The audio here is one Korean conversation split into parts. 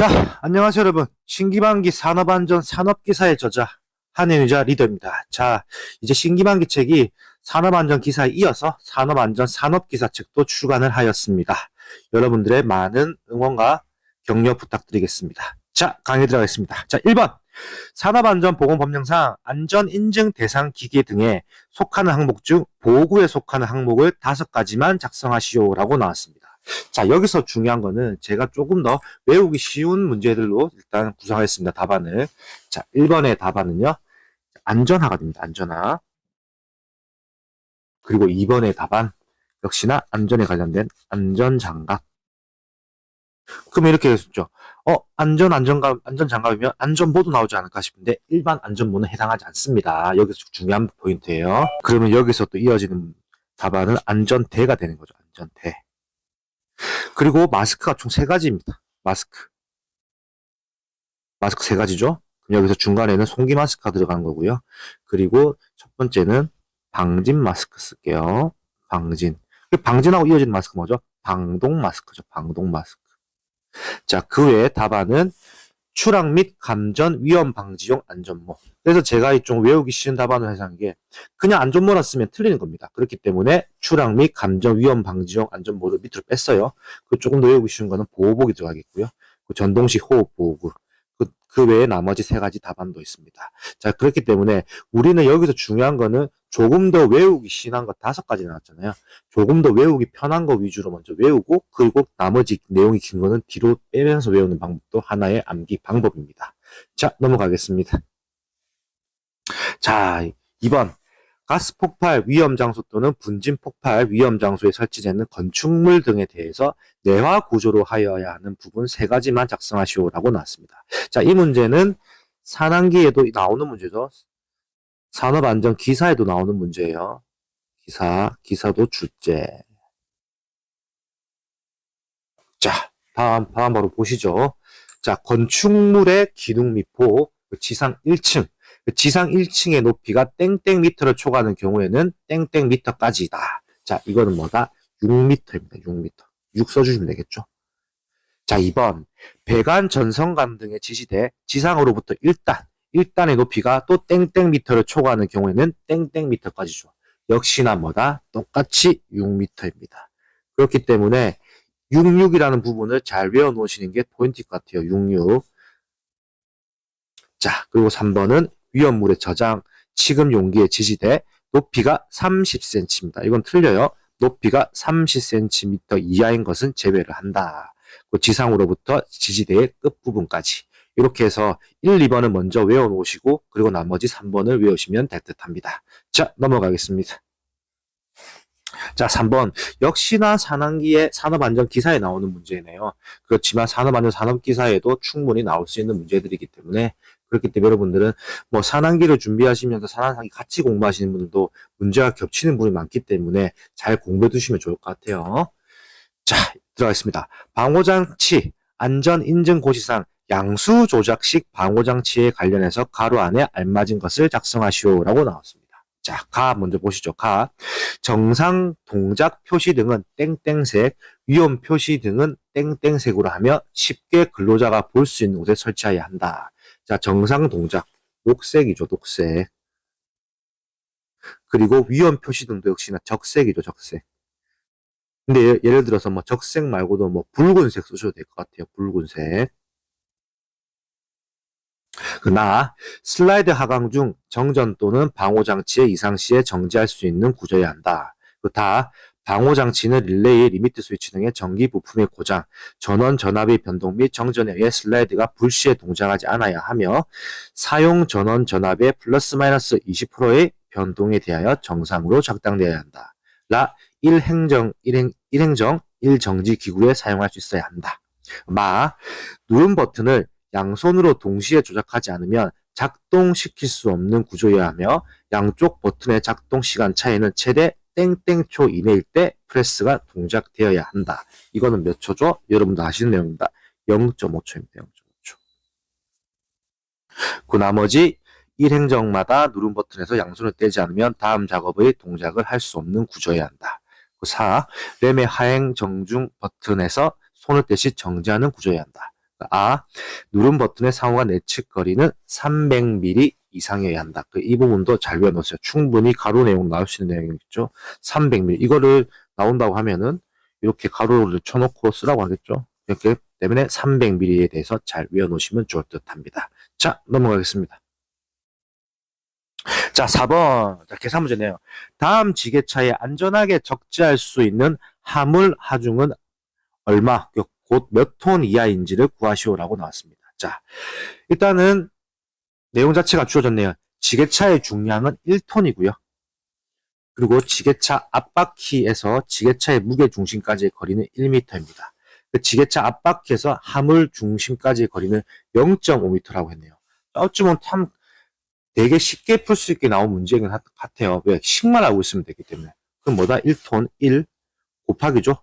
자, 안녕하세요, 여러분. 신기반기 산업안전 산업기사의 저자, 한현유자 리더입니다. 자, 이제 신기반기 책이 산업안전 기사에 이어서 산업안전 산업기사 책도 출간을 하였습니다. 여러분들의 많은 응원과 격려 부탁드리겠습니다. 자, 강의 들어가겠습니다. 자, 1번. 산업안전보건법령상 안전인증 대상 기계 등에 속하는 항목 중 보호구에 속하는 항목을 5가지만 작성하시오라고 나왔습니다. 자, 여기서 중요한 거는 제가 조금 더 외우기 쉬운 문제들로 일단 구성하겠습니다. 답안을. 자, 1번의 답안은요. 안전화가 됩니다. 안전화. 그리고 2번의 답안. 역시나 안전에 관련된 안전장갑. 그럼 이렇게 됐죠. 안전장갑이면 안전모도 나오지 않을까 싶은데 일반 안전모는 해당하지 않습니다. 여기서 중요한 포인트예요. 그러면 여기서 또 이어지는 답안은 안전대가 되는 거죠. 안전대. 그리고 마스크가 총 3가지입니다. 마스크 3가지죠. 여기서 중간에는 송기 마스크가 들어간 거고요. 그리고 첫 번째는 방진 마스크 쓸게요. 방진하고 이어지는 마스크 뭐죠? 방독 마스크죠. 방독 마스크. 자, 그 외에 답안은 추락 및 감전 위험 방지용 안전모. 그래서 제가 좀 외우기 쉬운 답안을 해서 한 게 그냥 안전모라 쓰면 틀리는 겁니다. 그렇기 때문에 추락 및 감전 위험 방지용 안전모를 밑으로 뺐어요. 그 조금 더 외우기 쉬운 거는 보호복이 들어가겠고요. 그 전동식 호흡 보호구. 그 외에 나머지 3가지 답안도 있습니다. 자, 그렇기 때문에 우리는 여기서 중요한 거는 조금 더 외우기 쉬운 거 5가지 나왔잖아요. 조금 더 외우기 편한 거 위주로 먼저 외우고 그리고 나머지 내용이 긴 거는 뒤로 빼면서 외우는 방법도 하나의 암기 방법입니다. 자, 넘어가겠습니다. 자, 2번. 가스 폭발 위험 장소 또는 분진 폭발 위험 장소에 설치되는 건축물 등에 대해서 내화 구조로 하여야 하는 부분 3가지만 작성하시오라고 나왔습니다. 자, 이 문제는 산안기에도 나오는 문제죠. 산업안전 기사에도 나오는 문제예요. 기사도 출제. 자, 다음 바로 보시죠. 자, 건축물의 기둥 미포 지상 1층. 지상 1층의 높이가 땡땡 미터를 초과하는 경우에는 땡땡 미터까지다. 자, 이거는 뭐다? 6미터입니다. 6미터. 6 써주시면 되겠죠. 자, 2번. 배관 전선관 등의 지시대 지상으로부터 1단의 높이가 또 땡땡 미터를 초과하는 경우에는 땡땡 미터까지죠. 역시나 뭐다? 똑같이 6미터입니다. 그렇기 때문에 66이라는 부분을 잘 외워 놓으시는 게 포인트일 것 같아요. 66. 자, 그리고 3번은 위험물의 저장, 취급 용기의 지지대, 높이가 30cm입니다. 이건 틀려요. 높이가 30cm 이하인 것은 제외를 한다. 그 지상으로부터 지지대의 끝부분까지. 이렇게 해서 1, 2번을 먼저 외워놓으시고 그리고 나머지 3번을 외우시면 될 듯합니다. 자, 넘어가겠습니다. 자, 3번. 역시나 산업안전기사에 나오는 문제네요. 그렇지만 산업안전 산업기사에도 충분히 나올 수 있는 문제들이기 때문에 그렇기 때문에 여러분들은 뭐 산안기를 준비하시면서 산안상기 같이 공부하시는 분들도 문제가 겹치는 분이 많기 때문에 잘 공부해 두시면 좋을 것 같아요. 자, 들어가겠습니다. 방호장치, 안전인증고시상 양수 조작식 방호장치에 관련해서 가로 안에 알맞은 것을 작성하시오라고 나왔습니다. 자, 먼저 보시죠. 정상 동작 표시 등은 땡땡색, 위험 표시 등은 땡땡색으로 하며 쉽게 근로자가 볼 수 있는 곳에 설치해야 한다. 자, 정상 동작, 녹색이죠, 녹색. 그리고 위험 표시 등도 역시나 적색이죠, 적색. 근데 예를 들어서 뭐 적색 말고도 뭐 붉은색 쓰셔도 될 것 같아요, 붉은색. 슬라이드 하강 중 정전 또는 방호장치의 이상 시에 정지할 수 있는 구조여야 한다. 방호장치는 릴레이, 리미트 스위치 등의 전기 부품의 고장, 전원 전압의 변동 및 정전에 의해 슬라이드가 불시에 동작하지 않아야 하며 사용 전원 전압의 플러스 마이너스 20%의 변동에 대하여 정상으로 작동되어야 한다. 1행정, 1정지 기구에 사용할 수 있어야 한다. 누른 버튼을 양손으로 동시에 조작하지 않으면 작동시킬 수 없는 구조여야 하며 양쪽 버튼의 작동 시간 차이는 최대 땡땡초 이내일 때 프레스가 동작되어야 한다. 이거는 몇 초죠? 여러분도 아시는 내용입니다. 0.5초입니다. 0.5초. 그 나머지 1행정마다 누른 버튼에서 양손을 떼지 않으면 다음 작업의 동작을 할 수 없는 구조여야 한다. 4. 램의 하행 정중 버튼에서 손을 떼시 정지하는 구조여야 한다. 아, 누른 버튼의 상호간 내측 거리는 300mm 이상이어야 한다. 이 부분도 잘 외워놓으세요. 충분히 가로 내용 나올 수 있는 내용이겠죠. 300mm. 이거를 나온다고 하면은 이렇게 가로를 쳐놓고 쓰라고 하겠죠. 이렇게 때문에 300mm에 대해서 잘 외워놓으시면 좋을 듯 합니다. 자, 넘어가겠습니다. 자, 4번. 자, 계산 문제네요. 다음 지게차에 안전하게 적재할 수 있는 화물 하중은 얼마, 곧 몇 톤 이하인지를 구하시오라고 나왔습니다. 자, 일단은 내용 자체가 주어졌네요. 지게차의 중량은 1톤이고요. 그리고 지게차 앞바퀴에서 지게차의 무게 중심까지의 거리는 1m입니다. 그 지게차 앞바퀴에서 화물 중심까지의 거리는 0.5m라고 했네요. 어찌 보면 참 되게 쉽게 풀 수 있게 나온 문제인 것 같아요. 왜? 식만 알고 있으면 되기 때문에. 그럼 뭐다? 1톤 1 곱하기죠.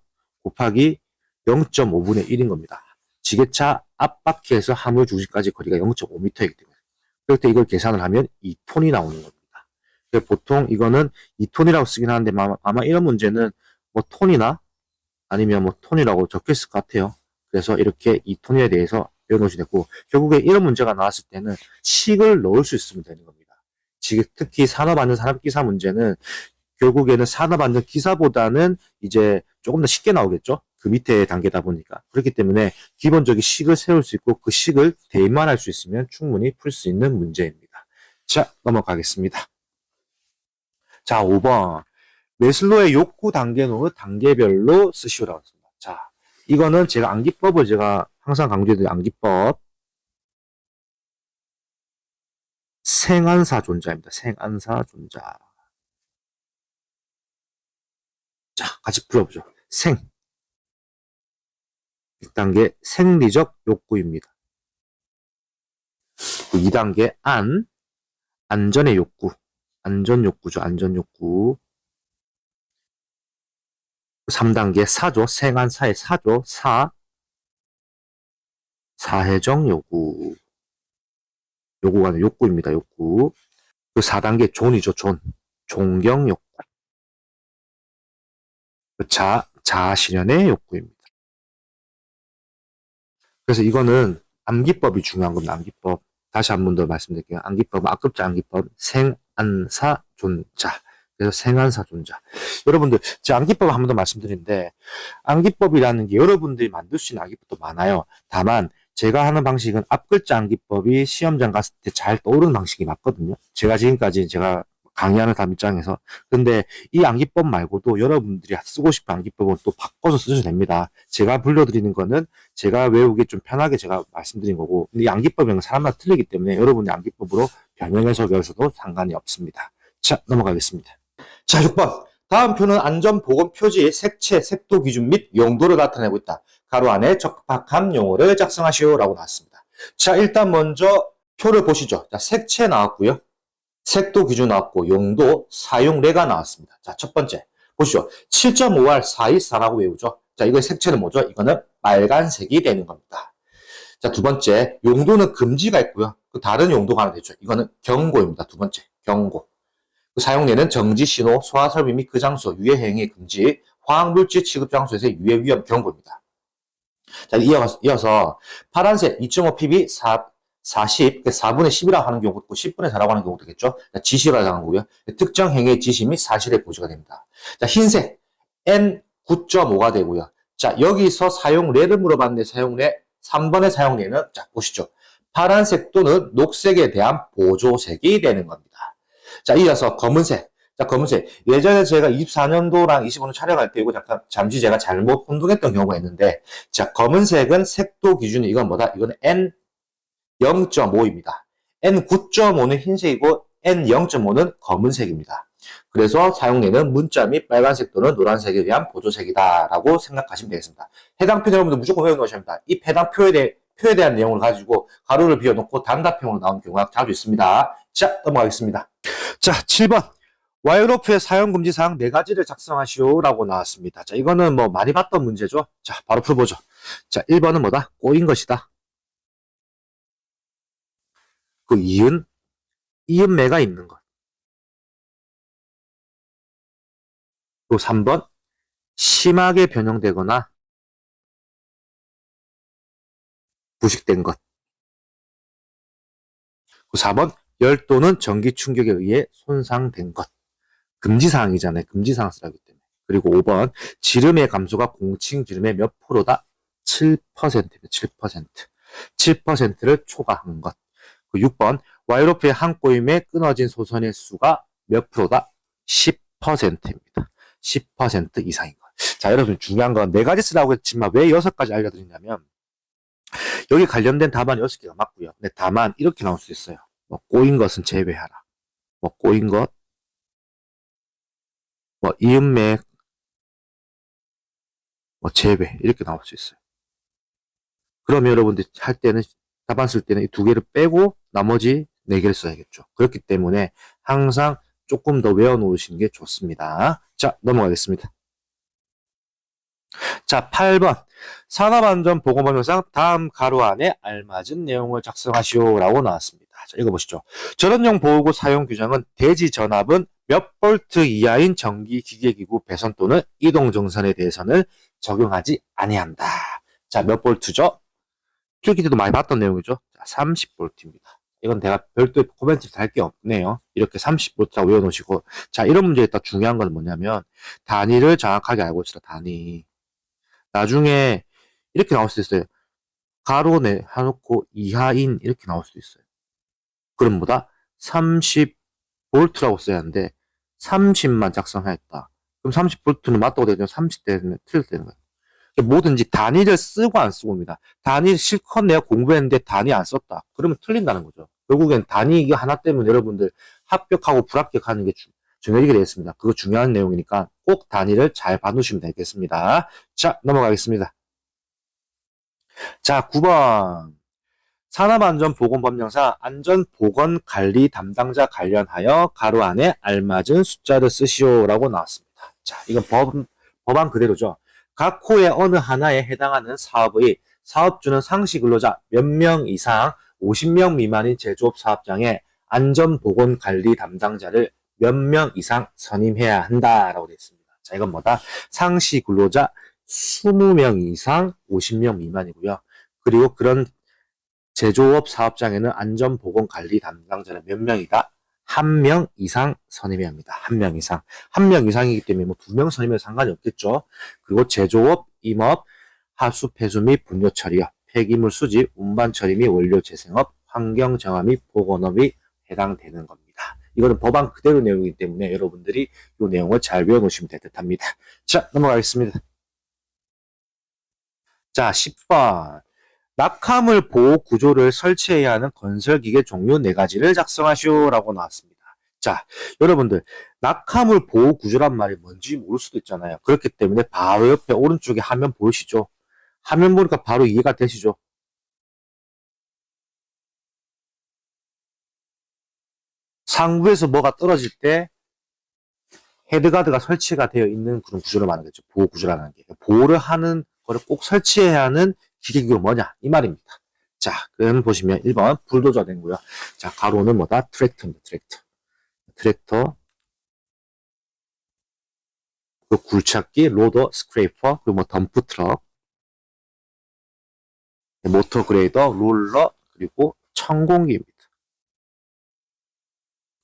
곱하기 0.5분의 1인 겁니다. 지게차 앞바퀴에서 화물 중심까지 거리가 0.5m이기 때문에. 그럴 때 이걸 계산을 하면 2톤이 나오는 겁니다. 보통 이거는 2톤이라고 쓰긴 하는데 아마 이런 문제는 뭐 톤이나 아니면 뭐 톤이라고 적혀 있을 것 같아요. 그래서 이렇게 2톤에 대해서 외워놓으시면 되고 결국에 이런 문제가 나왔을 때는 식을 넣을 수 있으면 되는 겁니다. 특히 산업안전 산업기사 문제는 결국에는 산업안전기사보다는 이제 조금 더 쉽게 나오겠죠. 그 밑에 단계다 보니까. 그렇기 때문에 기본적인 식을 세울 수 있고 그 식을 대입만 할 수 있으면 충분히 풀 수 있는 문제입니다. 자, 넘어가겠습니다. 자, 5번. 메슬로의 욕구 단계론을 단계별로 쓰시오라고 했습니다. 자, 이거는 제가 암기법을 제가 항상 강조해드린 암기법. 생안사 존자입니다. 생안사 존자. 자, 같이 풀어보죠. 생. 1단계 생리적 욕구입니다. 2단계 안전의 욕구. 안전 욕구죠. 안전 욕구. 3단계 사죠. 생안사의 사죠. 사회적 요구. 요구가 아니라 욕구입니다. 욕구. 그 4단계 존이죠. 존경 욕구. 자아실현의 욕구입니다. 그래서 이거는 암기법이 중요한 겁니다. 암기법. 다시 한 번 더 말씀드릴게요. 암기법, 악급자 암기법, 생안사 존자. 그래서 생안사 존자. 여러분들, 제가 암기법 한 번 더 말씀드리는데, 암기법이라는 게 여러분들이 만들 수 있는 암기법도 많아요. 다만, 제가 하는 방식은 앞글자 암기법이 시험장 갔을 때 잘 떠오르는 방식이 맞거든요. 제가 지금까지 제가 강의하는 사람 입장에서. 근데 이 암기법 말고도 여러분들이 쓰고 싶은 암기법은 또 바꿔서 쓰셔도 됩니다. 제가 불러드리는 거는 제가 외우기 좀 편하게 제가 말씀드린 거고, 이 암기법은 사람마다 틀리기 때문에 여러분의 암기법으로 변형해서 배우셔도 상관이 없습니다. 자, 넘어가겠습니다. 자, 6번. 다음 표는 안전보건 표지의 색채, 색도 기준 및 용도를 나타내고 있다. 가로 안에 적합한 용어를 작성하시오라고 나왔습니다. 자, 일단 먼저 표를 보시죠. 자, 색채 나왔고요. 색도 기준 나왔고 용도, 사용례가 나왔습니다. 자, 첫 번째 보시죠. 7.5R 424라고 외우죠. 자, 이거의 색채는 뭐죠? 이거는 빨간색이 되는 겁니다. 자, 두 번째 용도는 금지가 있고요. 그 다른 용도가 하나 되죠. 이거는 경고입니다. 두 번째 경고. 그 사용례는 정지 신호, 소화 설비 및 그 장소, 유해 행위 금지, 화학물질 취급 장소에서의 유해 위험 경고입니다. 자, 이어서 파란색 2.5pb 40, 4분의 10이라고 하는 경우도 있고 10분의 4라고 하는 경우도 있겠죠. 지시라고 하는 거고요. 특정 행위의 지시 및 사실의 고지가 됩니다. 자, 흰색 N9.5가 되고요. 자, 여기서 사용례를 물어봤는데 사용례 3번의 사용례는 자, 보시죠. 파란색 또는 녹색에 대한 보조색이 되는 겁니다. 자, 이어서 검은색. 자, 검은색. 예전에 제가 24년도랑 25년 촬영할 때 이거 잠시 제가 잘못 혼동했던 경우가 있는데, 자, 검은색은 색도 기준이 이건 뭐다? 이건 N 0.5입니다. N9.5는 흰색이고 N0.5는 검은색입니다. 그래서 사용례는 문자 및 빨간색 또는 노란색에 의한 보조색이다라고 생각하시면 되겠습니다. 해당 표 여러분들 무조건 외워놓으셔야 합니다. 이 해당 표에 대한 내용을 가지고 가로를 비워놓고 단답형으로 나온 경우가 자주 있습니다. 자, 넘어가겠습니다. 자, 7번. 와이어로프의 사용금지 사항 4가지를 작성하시오라고 나왔습니다. 자, 이거는 뭐 많이 봤던 문제죠. 자, 바로 풀어보죠. 자, 1번은 뭐다? 꼬인 것이다. 그 이음매가 있는 것. 또 3번, 심하게 변형되거나 부식된 것. 4번 열 또는 전기 충격에 의해 손상된 것. 금지사항이잖아요. 금지사항 쓰라기 때문에. 그리고 5번 지름의 감소가 공칭 지름의 몇 프로다? 7%입니다. 7%. 7%를 초과한 것. 6번 와이로프의 한 꼬임에 끊어진 소선의 수가 몇 프로다? 10%입니다. 10% 이상인 것. 자, 여러분 중요한 건 4가지 쓰라고 했지만 왜 6가지 알려드리냐면 여기 관련된 답안 6개가 맞고요. 근데 다만 이렇게 나올 수 있어요. 뭐 꼬인 것은 제외하라. 뭐 꼬인 것, 뭐 이음맥, 뭐 제외 이렇게 나올 수 있어요. 그러면 여러분들 할 때는 답안 쓸 때는 이 2개를 빼고 나머지 4개를 써야겠죠. 그렇기 때문에 항상 조금 더 외워놓으시는 게 좋습니다. 자, 넘어가겠습니다. 자, 8번. 산업안전보건법령상 다음 가로 안에 알맞은 내용을 작성하시오라고 나왔습니다. 자, 읽어보시죠. 전원용 보호구 사용 규정은 대지 전압은 몇 볼트 이하인 전기기계기구 배선 또는 이동정선에 대해서는 적용하지 아니한다. 자, 몇 볼트죠? 필기 때도 많이 봤던 내용이죠. 자, 30볼트입니다. 이건 내가 별도의 코멘트 달 게 없네요. 이렇게 30볼트라고 외워놓으시고. 자, 이런 문제에 딱 중요한 건 뭐냐면 단위를 정확하게 알고 있으라. 단위. 나중에 이렇게 나올 수도 있어요. 가로 내 해놓고 이하인 이렇게 나올 수도 있어요. 그럼 뭐다? 30볼트라고 써야 하는데 30만 작성했다. 그럼 30볼트는 맞다고 되죠. 30되면 틀렸다는 거예요. 뭐든지 단위를 쓰고 안 쓰고입니다. 단위 실컷 내가 공부했는데 단위 안 썼다. 그러면 틀린다는 거죠. 결국엔 단위 이거 하나 때문에 여러분들 합격하고 불합격하는 게 중요하게 되겠습니다. 그거 중요한 내용이니까 꼭 단위를 잘 봐두시면 되겠습니다. 자, 넘어가겠습니다. 자, 9번. 산업안전보건법령상 안전보건관리 담당자 관련하여 가로 안에 알맞은 숫자를 쓰시오라고 나왔습니다. 자, 이건 법안 그대로죠. 각 호의 어느 하나에 해당하는 사업의 사업주는 상시 근로자 몇 명 이상 50명 미만인 제조업 사업장에 안전보건관리 담당자를 몇 명 이상 선임해야 한다라고 되어 있습니다. 자, 이건 뭐다? 상시 근로자 20명 이상 50명 미만이고요. 그리고 그런 제조업 사업장에는 안전보건관리 담당자는 몇 명이다? 1명 이상 선임해야 합니다. 1명 이상. 1명 이상이기 때문에 뭐 2명 선임해도 상관이 없겠죠. 그리고 제조업, 임업, 하수, 폐수 및 분뇨 처리업, 폐기물 수집, 운반 처리 및 원료 재생업, 환경 정화 및 보건업이 해당되는 겁니다. 이거는 법안 그대로 내용이기 때문에 여러분들이 이 내용을 잘 외워놓으시면 될 듯합니다. 자, 넘어가겠습니다. 자, 10번. 낙하물 보호 구조를 설치해야 하는 건설기계 종류 4가지를 작성하시오라고 나왔습니다. 자, 여러분들 낙하물 보호 구조란 말이 뭔지 모를 수도 있잖아요. 그렇기 때문에 바로 옆에 오른쪽에 화면 보이시죠? 화면 보니까 바로 이해가 되시죠? 상부에서 뭐가 떨어질 때 헤드가드가 설치가 되어 있는 그런 구조를 말하겠죠. 보호 구조라는 게. 보호를 하는 거를 꼭 설치해야 하는 기계기구가 뭐냐? 이 말입니다. 자, 그럼 보시면 1번 불도저 되고요. 자, 가로는 뭐다? 트랙터입니다. 트랙터. 트랙터. 그 굴착기, 로더, 스크레이퍼, 그리고 뭐 덤프 트럭, 모터 그레이더, 롤러, 그리고 천공기입니다.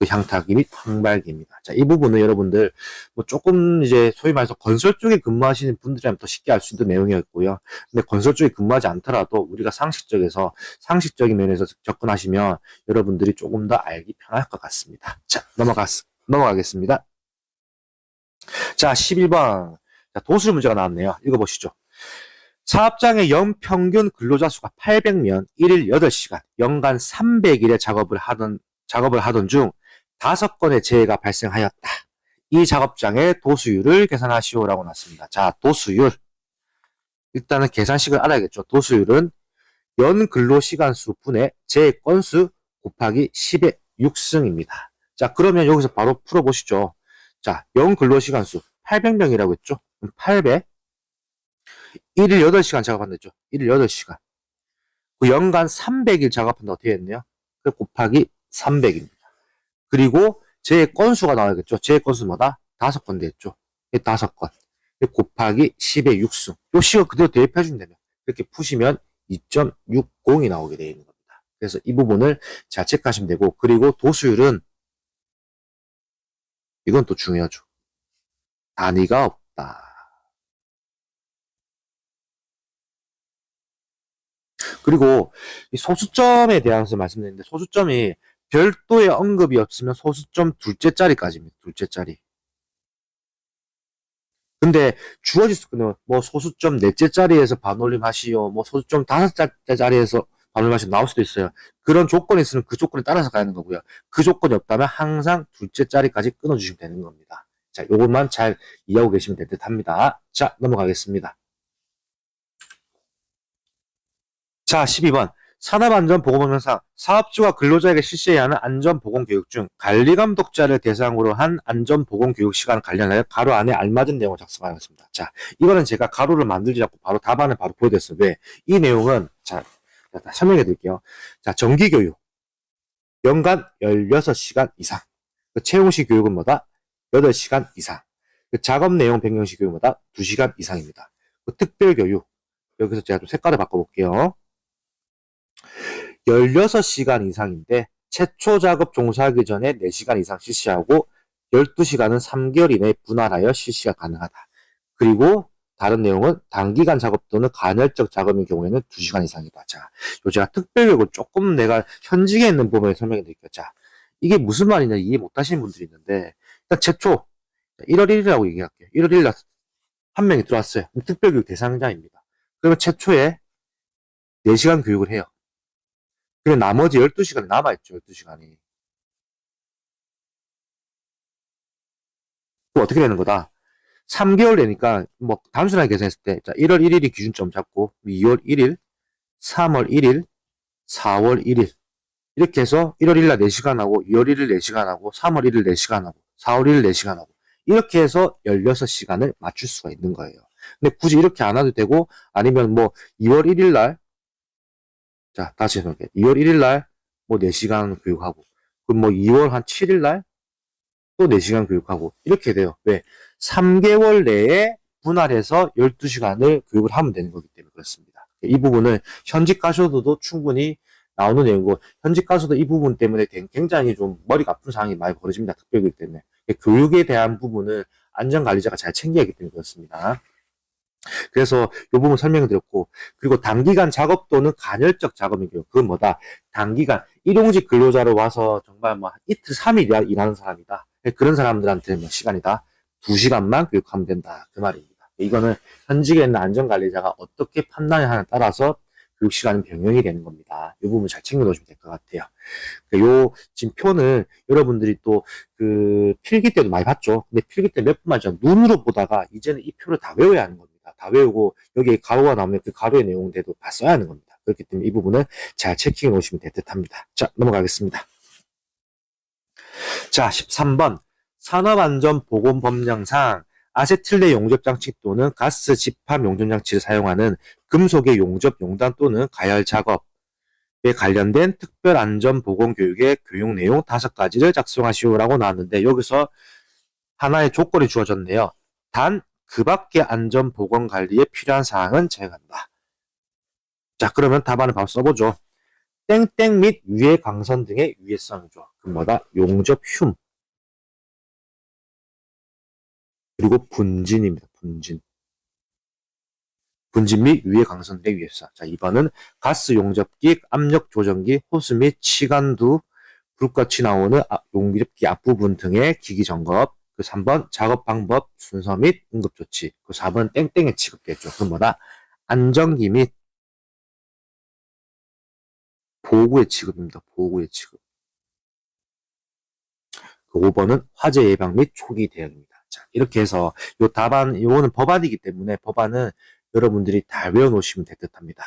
그 향타기 및 황발기입니다. 자, 이 부분은 여러분들 뭐 조금 이제 소위 말해서 건설 쪽에 근무하시는 분들이라면 더 쉽게 알 수 있는 내용이었고요. 근데 건설 쪽에 근무하지 않더라도 우리가 상식적인 면에서 접근하시면 여러분들이 조금 더 알기 편할 것 같습니다. 자, 넘어가겠습니다. 자, 11번. 자, 도술 문제가 나왔네요. 읽어보시죠. 사업장의 연평균 근로자 수가 800면 1일 8시간, 연간 300일의 작업을 하던 중 5건의 재해가 발생하였다. 이 작업장의 도수율을 계산하시오라고 나왔습니다. 자, 도수율. 일단은 계산식을 알아야겠죠. 도수율은 연 근로시간 수 분의 재해 건수 곱하기 10의 6승입니다. 자, 그러면 여기서 바로 풀어보시죠. 자, 연 근로시간 수 800명이라고 했죠. 800. 1일 8시간 작업한다 했죠. 1일 8시간. 그 연간 300일 작업한다 어떻게 했네요? 그 곱하기 300입니다. 그리고 제 건수가 나와야겠죠. 제 건수 뭐다? 5건 됐죠. 5건. 곱하기 10의 6승. 요 식을 그대로 대입해 준다면 이렇게 푸시면 2.60이 나오게 되어 있는 겁니다. 그래서 이 부분을 잘 체크하시면 되고, 그리고 도수율은 이건 또 중요하죠. 단위가 없다. 그리고 이 소수점에 대해서 말씀드렸는데, 소수점이 별도의 언급이 없으면 소수점 둘째 자리까지입니다. 둘째 자리. 근데 주어질 수 있거든요. 뭐 소수점 넷째 자리에서 반올림 하시오. 뭐 소수점 다섯째 자리에서 반올림 하시오. 나올 수도 있어요. 그런 조건이 있으면 그 조건에 따라서 가야 하는 거고요. 그 조건이 없다면 항상 둘째 자리까지 끊어주시면 되는 겁니다. 자, 요것만 잘 이해하고 계시면 될 듯 합니다. 자, 넘어가겠습니다. 자, 12번. 산업안전보건법령상 사업주가 근로자에게 실시해야 하는 안전보건교육 중 관리감독자를 대상으로 한 안전보건교육 시간 관련하여 가로 안에 알맞은 내용을 작성하였습니다. 자, 이거는 제가 가로를 만들지 않고 바로 답안을 바로 보여드렸어요. 왜? 이 내용은, 자, 설명해 드릴게요. 자, 정기교육. 연간 16시간 이상. 그 채용시 교육은 뭐다? 8시간 이상. 그 작업 내용 변경시 교육은 뭐다? 2시간 이상입니다. 그 특별교육. 여기서 제가 좀 색깔을 바꿔볼게요. 16시간 이상인데 최초 작업 종사하기 전에 4시간 이상 실시하고 12시간은 3개월 이내에 분할하여 실시가 가능하다. 그리고 다른 내용은 단기간 작업 또는 간헐적 작업인 경우에는 2시간 이상이다. 자, 요 제가 특별교육을 조금 내가 현직에 있는 부분에 설명해 드릴게요. 자, 이게 무슨 말이냐 이해 못 하시는 분들이 있는데 일단 최초 1월 1일이라고 얘기할게요. 1월 1일 날 한 명이 들어왔어요. 특별교육 대상자입니다. 그러면 최초에 4시간 교육을 해요. 그리고 나머지 12시간이 남아있죠, 12시간이. 그럼 어떻게 되는 거다? 3개월 되니까, 뭐, 단순하게 계산했을 때, 자, 1월 1일이 기준점 잡고, 2월 1일, 3월 1일, 4월 1일. 이렇게 해서 1월 1일 날 4시간 하고, 2월 1일 4시간 하고, 3월 1일 4시간 하고, 4월 1일 4시간 하고, 이렇게 해서 16시간을 맞출 수가 있는 거예요. 근데 굳이 이렇게 안 해도 되고, 아니면 뭐, 2월 1일 날, 자, 다시 해볼게요. 2월 1일 날, 뭐, 4시간 교육하고, 그럼 뭐, 2월 한 7일 날, 또 4시간 교육하고, 이렇게 돼요. 왜? 3개월 내에 분할해서 12시간을 교육을 하면 되는 거기 때문에 그렇습니다. 이 부분은 현직 가셔도 충분히 나오는 내용이고, 현직 가서도 이 부분 때문에 굉장히 좀 머리가 아픈 상황이 많이 벌어집니다. 특별교육 때문에. 교육에 대한 부분은 안전관리자가 잘 챙겨야 하기 때문에 그렇습니다. 그래서 이 부분 설명을 드렸고, 그리고 단기간 작업 또는 간헐적 작업인 경우, 그건 뭐다? 단기간, 일용직 근로자로 와서 정말 뭐 이틀, 3일 일하는 사람이다. 그런 사람들한테는 몇 시간이다? 2시간만 교육하면 된다. 그 말입니다. 이거는 현직에 있는 안전관리자가 어떻게 판단하느냐에 따라서 교육 시간은 변경이 되는 겁니다. 이 부분 잘 챙겨 놓으시면 될 것 같아요. 요, 지금 표는 여러분들이 또 그 필기 때도 많이 봤죠. 근데 필기 때 몇 분만 전 눈으로 보다가 이제는 이 표를 다 외워야 하는 겁니다. 다 외우고 여기 가로가 나오면 그 가로의 내용대도 다 써야 하는 겁니다. 그렇기 때문에 이 부분은 잘 체킹해 놓으시면 될 듯 합니다. 자, 넘어가겠습니다. 자, 13번. 산업안전보건법령상 아세틸레 용접장치 또는 가스 집합 용접장치를 사용하는 금속의 용접 용단 또는 가열 작업에 관련된 특별안전보건교육의 교육 내용 5가지를 작성하시오라고 나왔는데 여기서 하나의 조건이 주어졌네요. 단 그 밖의 안전보건관리에 필요한 사항은 제외한다. 자, 그러면 답안을 바로 써보죠. 땡땡 및 유해 광선 등의 유해성이죠. 그럼 뭐다? 용접 흉. 그리고 분진입니다. 분진. 분진 및 유해 광선 등의 유해성. 자, 2번은 가스 용접기, 압력 조정기, 호스 및 치간두, 불꽃이 나오는 용접기 앞부분 등의 기기 점검. 그 3번 작업 방법, 순서 및 응급 조치. 그 4번 땡땡에 취급되죠. 그럼 뭐다? 안전기 및 보호구의 취급입니다. 보호구의 취급. 그 5번은 화재 예방 및 초기 대응입니다. 자, 이렇게 해서 요 답안, 요거는 법안이기 때문에 법안은 여러분들이 다 외워놓으시면 될 듯 합니다.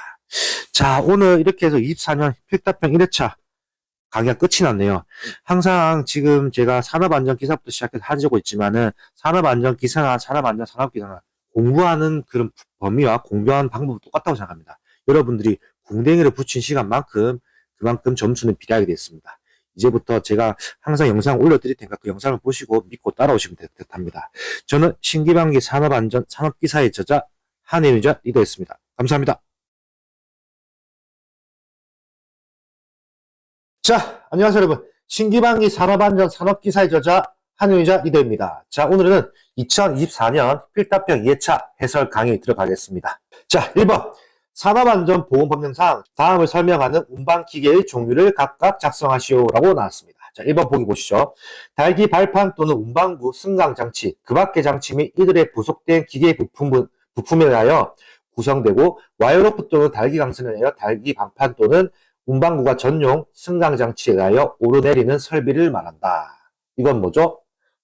자, 오늘 이렇게 해서 24년 필답형 1회차 강의가 끝이 났네요. 항상 지금 제가 산업안전기사부터 시작해서 하고 있지만은 산업안전기사나 산업안전산업기사나 공부하는 그런 범위와 공부하는 방법은 똑같다고 생각합니다. 여러분들이 궁뎅이를 붙인 시간만큼 그만큼 점수는 비례하게 되었습니다. 이제부터 제가 항상 영상 올려드릴 테니까 그 영상을 보시고 믿고 따라오시면 될 듯 합니다. 저는 신기방기 산업안전 산업기사의 저자 한혜윤자 리더였습니다. 감사합니다. 자, 안녕하세요, 여러분. 신기반기 산업안전 산업기사의 저자 한윤희자 리더입니다. 자, 오늘은 2024년 필답형 2회차 해설 강의 들어가겠습니다. 자, 1번. 산업안전보건법령상 다음을 설명하는 운반기계의 종류를 각각 작성하시오라고 나왔습니다. 자, 1번 보기 보시죠. 달기 발판 또는 운반구 승강장치, 그 밖의 장치 및 이들의 부속된 기계 부품에 의하여 구성되고 와이어로프 또는 달기 강선에 의하여 달기 방판 또는 운반구가 전용 승강장치에 의하여 오르내리는 설비를 말한다. 이건 뭐죠?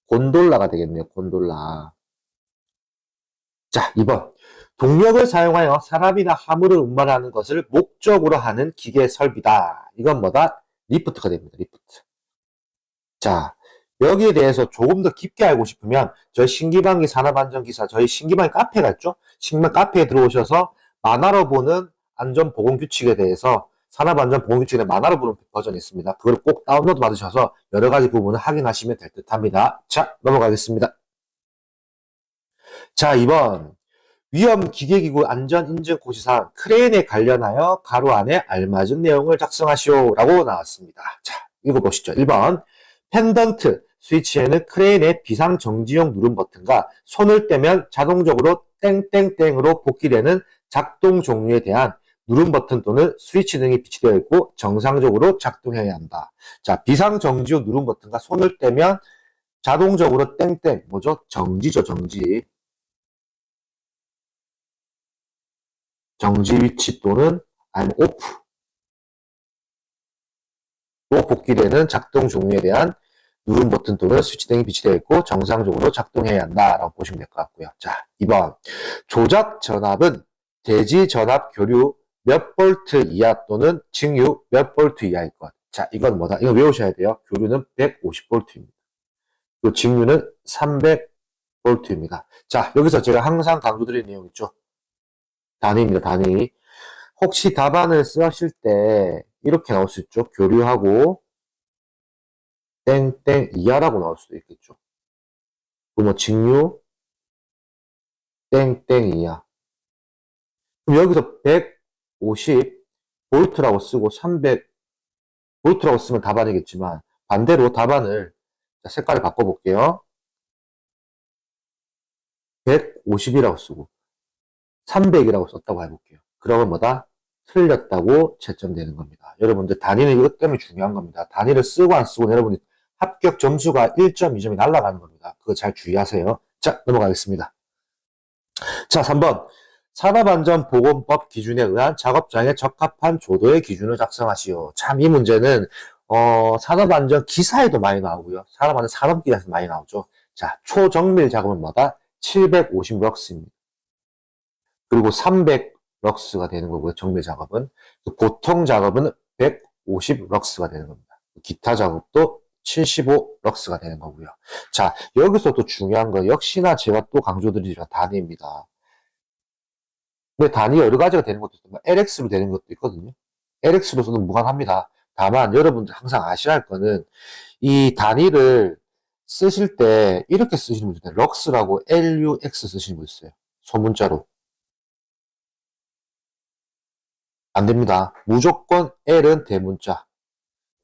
곤돌라가 되겠네요. 곤돌라. 자, 2번. 동력을 사용하여 사람이나 화물을 운반하는 것을 목적으로 하는 기계 설비다. 이건 뭐다? 리프트가 됩니다. 리프트. 자, 여기에 대해서 조금 더 깊게 알고 싶으면 저희 신기반기 산업안전기사 저희 신기반기 카페가 있죠? 신기반기 카페에 들어오셔서 만화로 보는 안전보건규칙에 대해서 산업안전보건규칙에 만화로 보는 버전이 있습니다. 그걸 꼭 다운로드 받으셔서 여러 가지 부분을 확인하시면 될 듯 합니다. 자, 넘어가겠습니다. 자, 2번. 위험기계기구 안전인증고시상 크레인에 관련하여 가로 안에 알맞은 내용을 작성하시오라고 나왔습니다. 자, 읽어보시죠. 1번. 펜던트, 스위치에는 크레인의 비상정지용 누름 버튼과 손을 떼면 자동적으로 땡땡땡으로 복귀되는 작동 종류에 대한 누름 버튼 또는 스위치 등이 비치되어 있고 정상적으로 작동해야 한다. 자, 비상정지용 누름 버튼과 손을 떼면 자동적으로 땡땡, 뭐죠? 정지죠, 정지. 정지 위치 또는 아니면 오프. 로 복귀되는 작동 종류에 대한 누름 버튼 또는 스위치 등이 비치되어 있고 정상적으로 작동해야 한다라고 보시면 될 것 같고요. 자, 2번. 조작 전압은 대지 전압 교류 몇 볼트 이하 또는 직류 몇 볼트 이하일 것. 자, 이건 뭐다? 이거 외우셔야 돼요. 교류는 150볼트입니다. 그리고 직류는 300볼트입니다. 자, 여기서 제가 항상 강조드리는 내용 있죠. 단위입니다. 단위. 혹시 답안을 쓰실 때 이렇게 나올 수 있죠. 교류하고 땡땡 이하라고 나올 수도 있겠죠. 그럼 직류 땡땡 이하. 그럼 여기서 150볼트라고 쓰고 300볼트라고 쓰면 답안이겠지만 반대로 답안을 색깔을 바꿔볼게요. 150이라고 쓰고 300이라고 썼다고 해볼게요. 그러면 뭐다? 틀렸다고 채점되는 겁니다. 여러분들 단위는 이것 때문에 중요한 겁니다. 단위를 쓰고 안 쓰고 여러분이 합격 점수가 1점, 2점이 날아가는 겁니다. 그거 잘 주의하세요. 자, 넘어가겠습니다. 자, 3번. 산업안전보건법 기준에 의한 작업장에 적합한 조도의 기준을 작성하시오. 참 이 문제는 산업안전 기사에도 많이 나오고요. 산업안전 산업기사에서 많이 나오죠. 자, 초정밀 작업은 뭐다? 750럭스입니다. 그리고 300럭스가 되는 거고요. 정밀 작업은. 보통 작업은 150럭스가 되는 겁니다. 기타 작업도 75럭스가 되는 거고요. 자, 여기서 또 중요한 거 역시나 제가 또 강조드리지만 단위입니다. 근데 단위 여러 가지가 되는 것도 있고 LX로 되는 것도 있거든요. LX로서는 무관합니다. 다만 여러분들 항상 아셔야 할 거는 이 단위를 쓰실 때 이렇게 쓰시는 분 있어요. 럭스라고 LUX 쓰시는 분 있어요. 소문자로. 안 됩니다. 무조건 L은 대문자,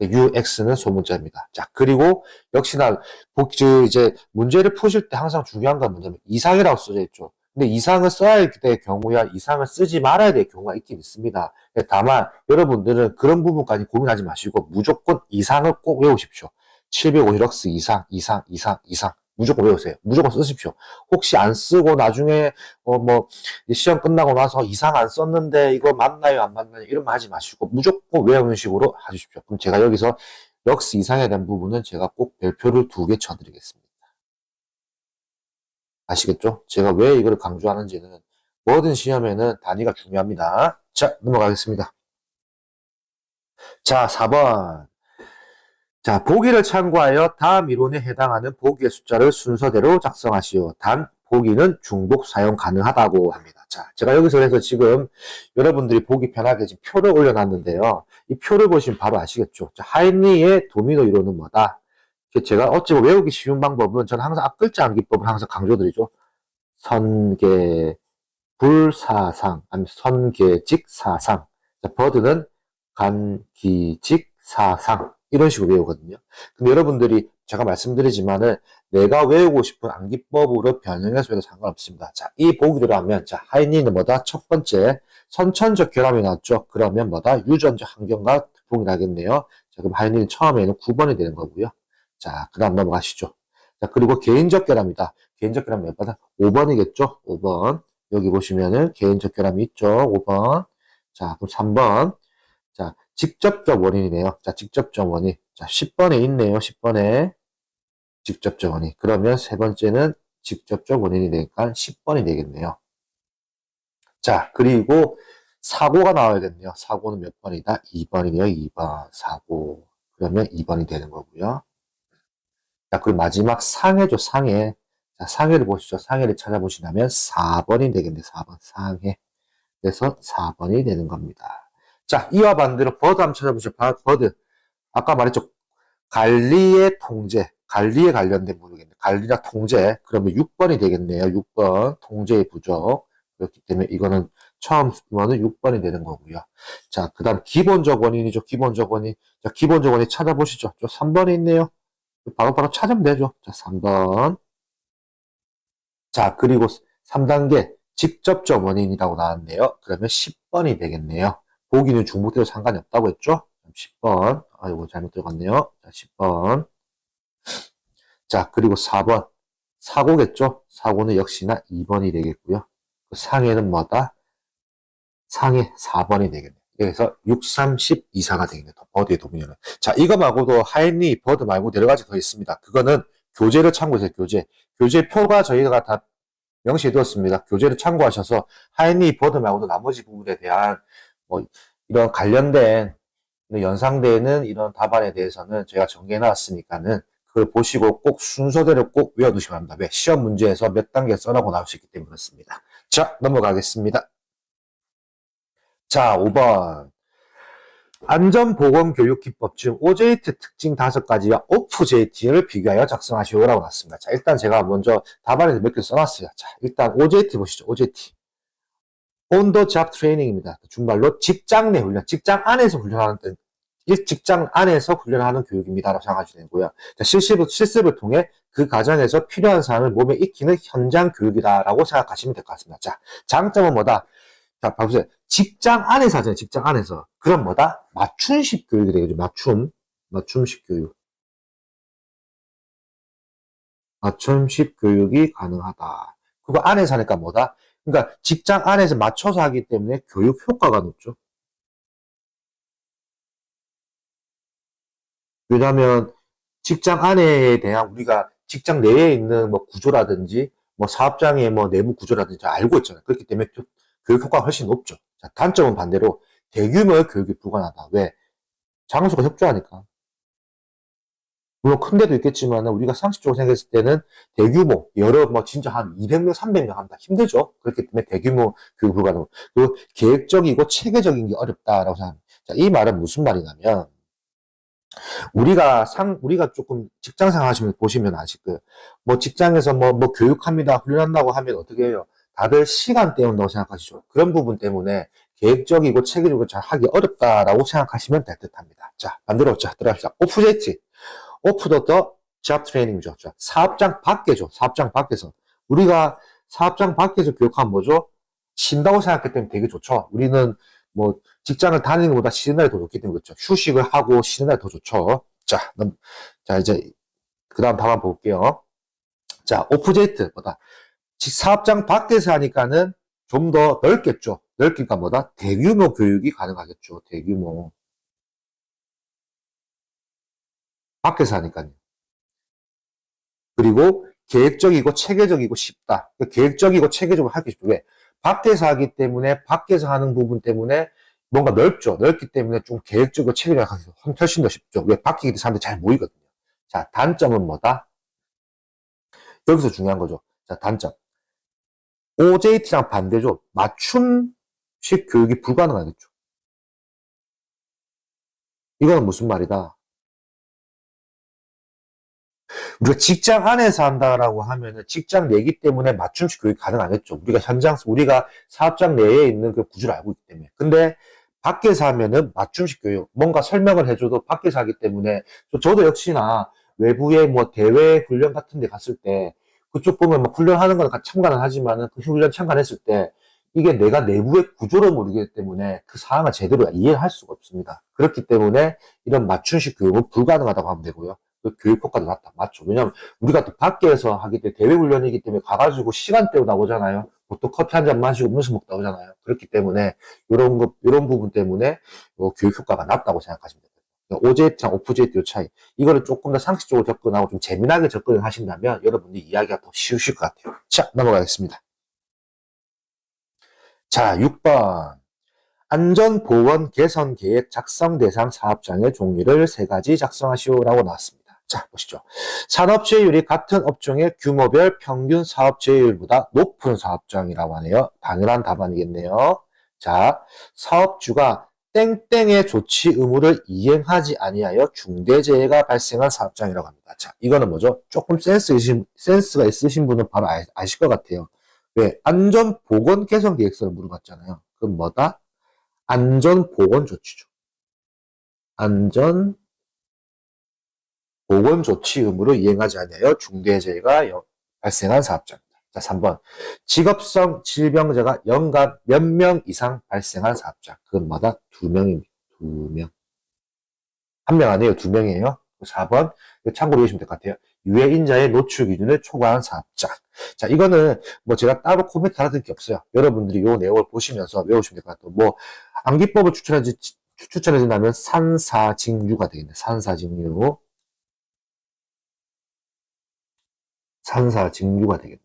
UX는 소문자입니다. 자, 그리고 역시나 이제 문제를 푸실 때 항상 중요한 건 뭐냐면 이상이라고 써져 있죠. 근데 이상을 써야 될 경우야 이상을 쓰지 말아야 될 경우가 있긴 있습니다. 다만 여러분들은 그런 부분까지 고민하지 마시고 무조건 이상을 꼭 외우십시오. 750럭스 이상 무조건 외우세요. 무조건 쓰십시오. 혹시 안 쓰고 나중에 시험 끝나고 나서 이상 안 썼는데 이거 맞나요 안 맞나요 이런 말 하지 마시고 무조건 외우는 식으로 하십시오. 그럼 제가 여기서 럭스 이상에 대한 부분은 제가 꼭 별표를 2개 쳐드리겠습니다. 아시겠죠? 제가 왜 이걸 강조하는지는 모든 시험에는 단위가 중요합니다. 자, 넘어가겠습니다. 자, 4번. 자, 보기를 참고하여 다음 이론에 해당하는 보기의 숫자를 순서대로 작성하시오. 단, 보기는 중복 사용 가능하다고 합니다. 자, 제가 여기서 해서 지금 여러분들이 보기 편하게 지금 표를 올려놨는데요. 이 표를 보시면 바로 아시겠죠? 자, 하인리의 도미노 이론은 뭐다? 제가 어찌 보면 외우기 쉬운 방법은 저는 항상 앞글자 암기법을 항상 강조드리죠. 선계, 불사상, 아니면 선계직사상. 자, 버드는 간기직사상. 사상 이런 식으로 외우거든요. 근데 여러분들이 제가 말씀드리지만은 내가 외우고 싶은 암기법으로 변형해서 해도 상관없습니다. 자, 이 보기대로 하면 자, 하이니는 뭐다? 첫 번째 선천적 결함이 나왔죠. 그러면 뭐다? 유전적 환경과 동일하겠네요. 자, 그럼 하이니는 처음에는 9번이 되는 거고요. 자, 그 다음 넘어가시죠. 자, 그리고 개인적 결함이다. 개인적 결함이 몇 번이다? 5번이겠죠? 5번. 여기 보시면은 개인적 결함이 있죠? 5번. 자, 그럼 3번. 자, 직접적 원인이네요. 자, 직접적 원인. 자, 10번에 있네요. 10번에. 직접적 원인. 그러면 세 번째는 직접적 원인이 되니까 10번이 되겠네요. 자, 그리고 사고가 나와야겠네요. 사고는 몇 번이다? 2번이네요. 2번. 사고. 그러면 2번이 되는 거고요. 자, 그리고 마지막 상해죠. 상해. 자, 상해를 보시죠. 상해를 찾아보시면 4번이 되겠네요. 4번. 상해. 그래서 4번이 되는 겁니다. 자, 이와 반대로 버드 한번 찾아보시죠. 버드. 아까 말했죠. 관리의 통제. 관리에 관련된 부분이겠네요. 관리나 통제. 그러면 6번이 되겠네요. 6번. 통제의 부족. 그렇기 때문에 이거는 처음 수는 6번이 되는 거고요. 자, 그 다음 기본적 원인이죠. 기본적 원인. 자, 기본적 원인 찾아보시죠. 저 3번에 있네요. 바로 찾으면 되죠. 자, 3번. 자, 그리고 3단계 직접적 원인이라고 나왔네요. 그러면 10번이 되겠네요. 보기는 중복돼도 상관이 없다고 했죠? 10번. 아이고, 잘못 들어갔네요. 자, 10번. 자, 그리고 4번. 사고겠죠? 사고는 역시나 2번이 되겠고요. 그 상해는 뭐다? 상해 4번이 되겠네요. 그래서 6, 3, 10 이사가 되겠네요. 버드의 도미니언은. 자, 이거 말고도 하이니, 버드 말고 여러 가지 더 있습니다. 그거는 교재를 참고해서 교재. 교재 표가 저희가 다 명시해 두었습니다. 교재를 참고하셔서 하이니, 버드 말고도 나머지 부분에 대한 뭐 이런 관련된 연상되는 이런 답안에 대해서는 제가 정리해 놨으니까는 그걸 보시고 꼭 순서대로 꼭 외워두시면 합니다. 왜? 시험 문제에서 몇 단계 써라고 나올 수 있기 때문에 그렇습니다. 자, 넘어가겠습니다. 자, 5번. 안전보건교육기법 중 OJT 특징 5가지와 OFJT를 비교하여 작성하시오라고 났습니다. 자, 일단 제가 먼저 답안에서 몇 개 써놨어요. 자, 일단 OJT 보시죠. OJT. On the job training입니다. 중말로 직장 내 훈련, 직장 안에서 훈련하는 직장 안에서 훈련하는 교육입니다. 라고 생각하시면 되고요. 자, 실습을 통해 그 과정에서 필요한 사항을 몸에 익히는 현장 교육이다라고 생각하시면 될 것 같습니다. 자, 장점은 뭐다? 자, 봐보세요. 직장 안에서 하잖아요. 직장 안에서. 그럼 뭐다? 맞춤식 교육이 되겠죠. 맞춤식 교육. 맞춤식 교육이 가능하다. 그거 안에서 하니까 뭐다? 그러니까 직장 안에서 맞춰서 하기 때문에 교육 효과가 높죠. 왜냐하면 직장 안에 대한 우리가 직장 내에 있는 뭐 구조라든지 뭐 사업장의 뭐 내부 구조라든지 알고 있잖아요. 그렇기 때문에 교육 효과가 훨씬 높죠. 자, 단점은 반대로 대규모의 교육이 불가능하다. 왜? 장소가 협조하니까. 물론 큰 데도 있겠지만 우리가 상식적으로 생각했을 때는 대규모 여러 뭐 진짜 한 200명, 300명 한다 힘들죠. 그렇기 때문에 대규모 교육 불가능. 그리고 계획적이고 체계적인 게 어렵다라고 생각합니다. 자, 이 말은 무슨 말이냐면 우리가 조금 직장 생활 하시면 보시면 아실 거예요. 뭐 직장에서 뭐 교육합니다, 훈련한다고 하면 어떻게 해요? 다들 시간 때운다고 생각하시죠. 그런 부분 때문에 계획적이고 체계적으로 잘 하기 어렵다라고 생각하시면 될 듯 합니다. 자, 반대로 자, 들어갑시다. OFJT. 오프 더 잡 트레이닝이죠. 사업장 밖에죠. 사업장 밖에서. 우리가 사업장 밖에서 교육하면 뭐죠? 쉰다고 생각했기 때문에 되게 좋죠. 우리는 뭐 직장을 다니는 것보다 쉬는 날이 더 좋기 때문에 그렇죠. 휴식을 하고 쉬는 날이 더 좋죠. 자, 이제 그 다음 답 한번 볼게요. 자, 오프제이트보다 사업장 밖에서 하니까는 좀 더 넓겠죠. 넓기가 뭐다? 대규모 교육이 가능하겠죠. 대규모. 밖에서 하니까요. 그리고 계획적이고 체계적이고 쉽다. 그러니까 계획적이고 체계적으로 하기 쉽죠. 왜? 밖에서 하기 때문에 밖에서 하는 부분 때문에 뭔가 넓죠. 넓기 때문에 좀 계획적이고 체계적으로 하기 훨씬 더 쉽죠. 왜? 밖에 있는 사람들이 잘 모이거든요. 자, 단점은 뭐다? 여기서 중요한 거죠. 자, 단점. OJT랑 반대죠. 맞춤식 교육이 불가능하겠죠. 이거는 무슨 말이다? 우리가 직장 안에서 한다라고 하면은 직장 내기 때문에 맞춤식 교육이 가능하겠죠. 우리가 사업장 내에 있는 그 구조를 알고 있기 때문에. 근데 밖에서 하면은 맞춤식 교육, 뭔가 설명을 해줘도 밖에서 하기 때문에, 저도 역시나 외부의 뭐 대회 훈련 같은 데 갔을 때, 그쪽 보면 뭐 훈련하는 건 참가는 하지만은 그 훈련 참가했을 때, 이게 내가 내부의 구조를 모르기 때문에 그 상황을 제대로 이해할 수가 없습니다. 그렇기 때문에 이런 맞춤식 교육은 불가능하다고 하면 되고요. 그 교육 효과도 낮다. 맞죠? 왜냐면 우리가 또 밖에서 하기 때문에 대회 훈련이기 때문에 가가지고 시간 때우다 오잖아요. 보통 커피 한 잔 마시고 음료수 먹다 오잖아요. 그렇기 때문에 이런 부분 때문에 교육 효과가 낮다고 생각하시면 됩니다. OJT랑 OFJT 요 차이. 이거를 조금 더 상식적으로 접근하고 좀 재미나게 접근을 하신다면 여러분들이 이야기가 더 쉬우실 것 같아요. 자, 넘어가겠습니다. 자, 6번. 안전보건 개선 계획 작성 대상 사업장의 종류를 세 가지 작성하시오라고 나왔습니다. 자, 보시죠. 산업재해율이 같은 업종의 규모별 평균 사업재해율보다 높은 사업장이라고 하네요. 당연한 답안이겠네요. 자, 사업주가 땡땡의 조치 의무를 이행하지 아니하여 중대재해가 발생한 사업장이라고 합니다. 자, 이거는 뭐죠? 조금 센스가 있으신 분은 바로 아실 것 같아요. 왜? 안전보건 개선 계획서를 물어봤잖아요. 그럼 뭐다? 안전보건조치죠. 안전보건조치 의무를 이행하지 아니하여 중대재해가 발생한 사업장입니다. 자, 3번. 직업성 질병자가 연간 몇 명 이상 발생한 사업장. 그건 뭐다? 2명입니다. 2명. 1명 아니에요. 2명이에요. 4번. 참고로 읽으시면 될 것 같아요. 유해인자의 노출 기준을 초과한 사업장. 자, 이거는 뭐 제가 따로 코멘트 하는 게 없어요. 여러분들이 이 내용을 보시면서 외우시면 될 것 같아요. 뭐, 암기법을 추천해준다면 산사직류가 되겠네. 산사직류. 산사직류가 되겠네요.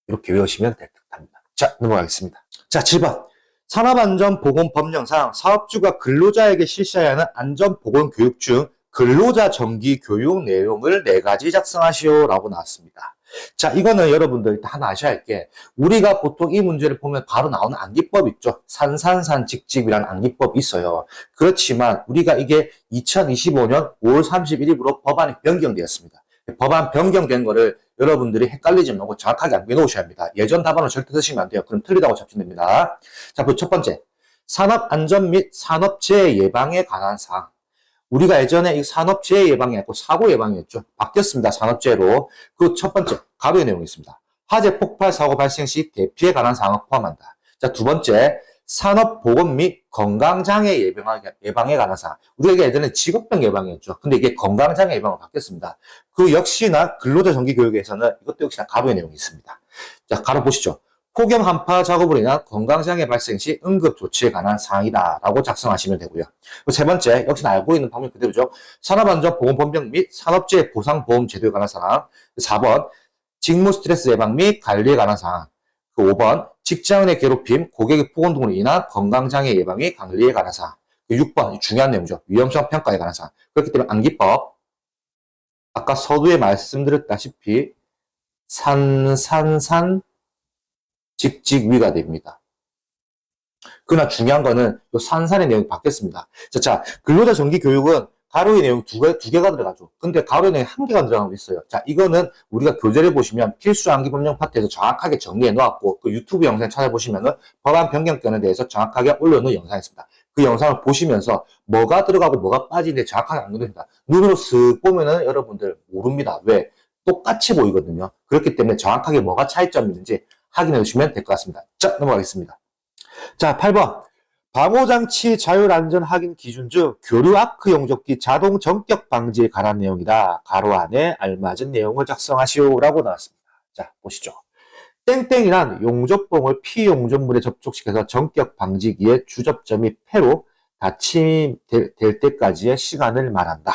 이렇게 외우시면 될 듯합니다. 자, 넘어가겠습니다. 자, 7번. 산업안전보건법령상 사업주가 근로자에게 실시해야 하는 안전보건교육 중 근로자 정기 교육 내용을 4가지 작성하시오라고 나왔습니다. 자, 이거는 여러분들 일단 하나 아셔야 할 게, 우리가 보통 이 문제를 보면 바로 나오는 암기법 있죠. 산산산 직직이라는 암기법이 있어요. 그렇지만 우리가 이게 2025년 5월 31일부로 법안이 변경되었습니다. 법안 변경된 거를 여러분들이 헷갈리지 말고 정확하게 암기해 놓으셔야 합니다. 예전 답안을 절대 쓰시면 안 돼요. 그럼 틀리다고 잡히됩니다. 자, 첫 번째. 산업안전 및 산업재해 예방에 관한 사항. 우리가 예전에 이 산업재해 예방이 아니고 사고 예방이었죠. 바뀌었습니다. 산업재해로. 그 첫 번째, 가로의 내용이 있습니다. 화재 폭발 사고 발생 시 대피에 관한 사항을 포함한다. 자, 두 번째, 산업보건 및 건강장애 예방에 관한 사항. 우리가 예전에 직업병 예방이었죠. 근데 이게 건강장애 예방으로 바뀌었습니다. 그 역시나 근로자 정기교육에서는 이것도 역시나 가로의 내용이 있습니다. 자, 가로 보시죠. 폭염 한파 작업으로 인한 건강장애 발생 시 응급 조치에 관한 사항이다라고 작성하시면 되고요. 세 번째, 역시나 알고 있는 방법 그대로죠. 산업안전보건법령 및 산업재해 보상보험 제도에 관한 사항. 4번, 직무 스트레스 예방 및 관리에 관한 사항. 5번, 직장인의 괴롭힘, 고객의 폭언 등으로 인한 건강장애 예방 및 관리에 관한 사항. 6번, 중요한 내용이죠. 위험성 평가에 관한 사항. 그렇기 때문에 암기법, 아까 서두에 말씀드렸다시피 산산산 직직위가 됩니다. 그러나 중요한 거는 이 산산의 내용이 바뀌었습니다. 자, 근로자 정기 교육은 가로의 내용 두 개가 들어가죠. 근데 가로의 내용이 한 개가 들어가고 있어요. 자, 이거는 우리가 교재를 보시면 필수 암기 법령 파트에서 정확하게 정리해 놓았고, 그 유튜브 영상 찾아보시면은 법안 변경권에 대해서 정확하게 올려놓은 영상이 있습니다. 그 영상을 보시면서 뭐가 들어가고 뭐가 빠지는데 정확하게 안겨냅니다. 눈으로 쓱 보면은 여러분들 모릅니다. 왜? 똑같이 보이거든요. 그렇기 때문에 정확하게 뭐가 차이점이 있는지 확인해 주시면 될 것 같습니다. 자, 넘어가겠습니다. 자, 8번. 방호장치 자율안전 확인 기준 중 교류 아크 용접기 자동 전격 방지에 관한 내용이다. 가로 안에 알맞은 내용을 작성하시오라고 나왔습니다. 자, 보시죠. 땡땡이란 용접봉을 피용접물에 접촉시켜서 전격 방지기의 주접점이 폐로 닫힘 될 때까지의 시간을 말한다.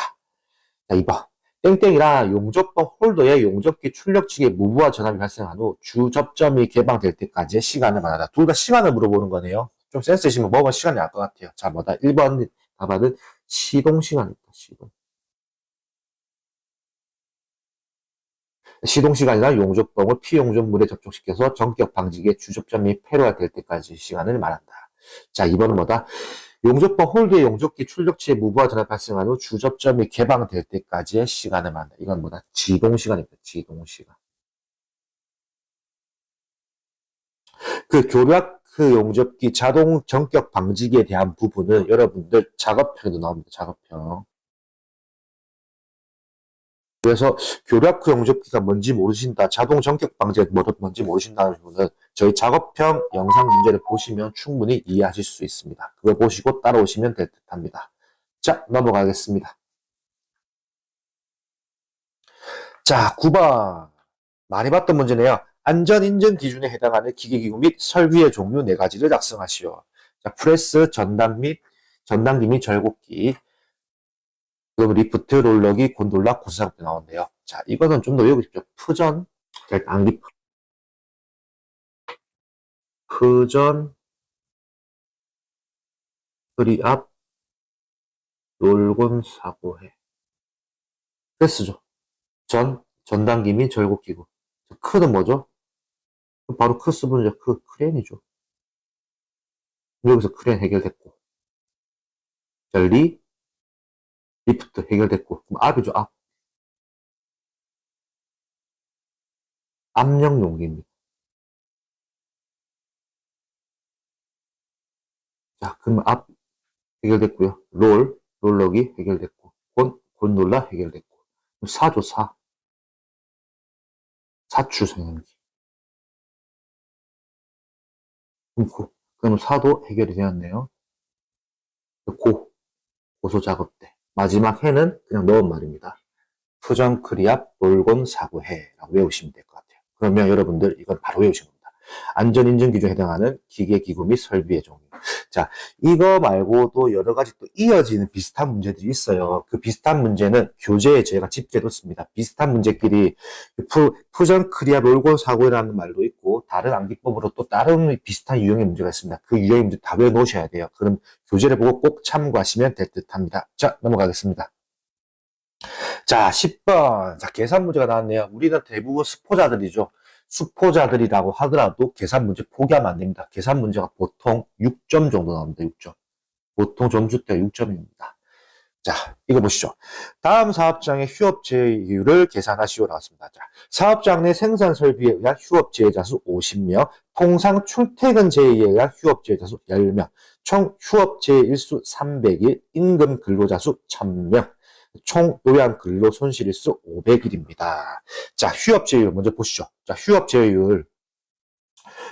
자, 2번. 땡땡이라 용접봉 홀더의 용접기 출력측에 무브와 전압이 발생한 후 주접점이 개방될 때까지의 시간을 말한다. 둘 다 시간을 물어보는 거네요. 좀 센스 있으면 뭐가 시간이 알 것 같아요. 자, 뭐다? 1번 답안은 시동시간입니다. 시동시간이나 용접봉을 피용접물에 접촉시켜서 전격 방지기의 주접점이 폐로가 될 때까지 시간을 말한다. 자, 2번은 뭐다? 용접봉 홀드의 용접기 출력치에 무브와 전압이 발생한 후 주접점이 개방될 때까지의 시간을 말한다. 이건 뭐다? 지동시간입니다. 지동시간. 그 교라크 용접기 자동 전격 방지기에 대한 부분은 여러분들 작업형에도 나옵니다. 작업형. 그래서 교라크 용접기가 뭔지 모르신다, 자동 전격 방지가 뭔지 모르신다는 분은 저희 작업형 영상 문제를 보시면 충분히 이해하실 수 있습니다. 그거 보시고 따라오시면 될 듯합니다. 자, 넘어가겠습니다. 자, 9번. 많이 봤던 문제네요. 안전인증 기준에 해당하는 기계기구 및 설비의 종류 4가지를 작성하시오. 자, 프레스, 전단기 및 절곡기, 그럼 리프트, 롤러기, 곤돌라, 고수작업이 나오는데요. 자, 이거는 좀 더 외우고 싶죠. 푸전, 푸전, 프리압, 롤곤, 사고해. 프레스죠. 전단기 및 절곡기구. 크는 뭐죠? 바로 크 쓰면 이제 크레인이죠. 여기서 크레인 해결됐고. 자, 리프트 해결됐고. 그럼 압이죠, 압. 압력 용기입니다. 자, 그럼 압 해결됐고요. 롤러기 해결됐고. 곤돌라 해결됐고. 사죠, 사추 성형기. 그럼 사도 해결이 되었네요. 고소 작업대. 마지막 해는 그냥 넣은 말입니다. 푸전, 크리압, 롤곤, 사고해라고 외우시면 될 것 같아요. 그러면 여러분들 이건 바로 외우시면 됩니다. 안전인증 기준에 해당하는 기계, 기구 및 설비의 종류. 자, 이거 말고도 여러 가지 또 이어지는 비슷한 문제들이 있어요. 그 비슷한 문제는 교재에 제가 집계해뒀습니다. 비슷한 문제끼리 푸전, 크리압, 롤곤, 사고해라는 말도 있고 다른 암기법으로 또 다른 비슷한 유형의 문제가 있습니다. 그 유형의 문제 다 외워놓으셔야 돼요. 그럼 교재를 보고 꼭 참고하시면 될 듯합니다. 자, 넘어가겠습니다. 자, 10번. 자, 계산 문제가 나왔네요. 우리는 대부분 수포자들이죠. 수포자들이라고 하더라도 계산 문제 포기하면 안 됩니다. 계산 문제가 보통 6점 정도 나옵니다. 6점. 보통 점수대가 6점입니다. 자, 이거 보시죠. 다음 사업장의 휴업 제휴를 계산하시오 나왔습니다. 자, 사업장 내 생산 설비에 의한 휴업 제외자 수 50명, 통상 출퇴근 제의에 의한 휴업 제외자 수 10명, 총 휴업 제외 일수 300일, 임금 근로자 수 1000명. 총 요양 근로 손실일수 500일입니다. 자, 휴업 제휴율 먼저 보시죠. 자, 휴업 제휴율.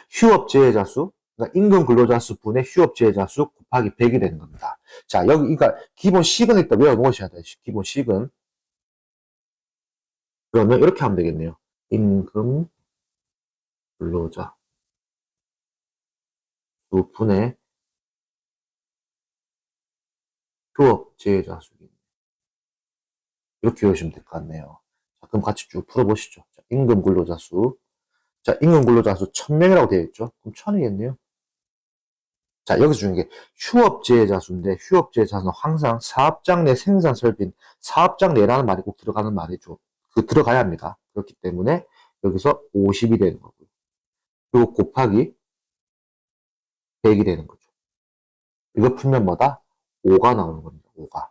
휴업 제외자 수, 그러니까 임금 근로자 수 분의 휴업 제외자 수 곱하기 100이 되는 겁니다. 자, 여기, 그러니까 기본 식은 일단 외워놓으셔야 돼요. 기본 식은. 그러면 이렇게 하면 되겠네요. 임금 근로자 수 분의 휴업 제외자 수. 이렇게 외우시면 될 것 같네요. 자, 그럼 같이 쭉 풀어보시죠. 자, 임금 근로자 수. 자, 임금 근로자 수 1000명이라고 되어 있죠. 그럼 1000이겠네요. 자, 여기서 중요한 게 휴업 제외자 수인데 휴업 제외자 수는 항상 사업장 내 생산 설비인 사업장 내라는 말이 꼭 들어가는 말이죠. 그 들어가야 합니다. 그렇기 때문에 여기서 50이 되는 거고요. 그리고 곱하기 100이 되는 거죠. 이거 풀면 뭐다? 5가 나오는 겁니다. 5가.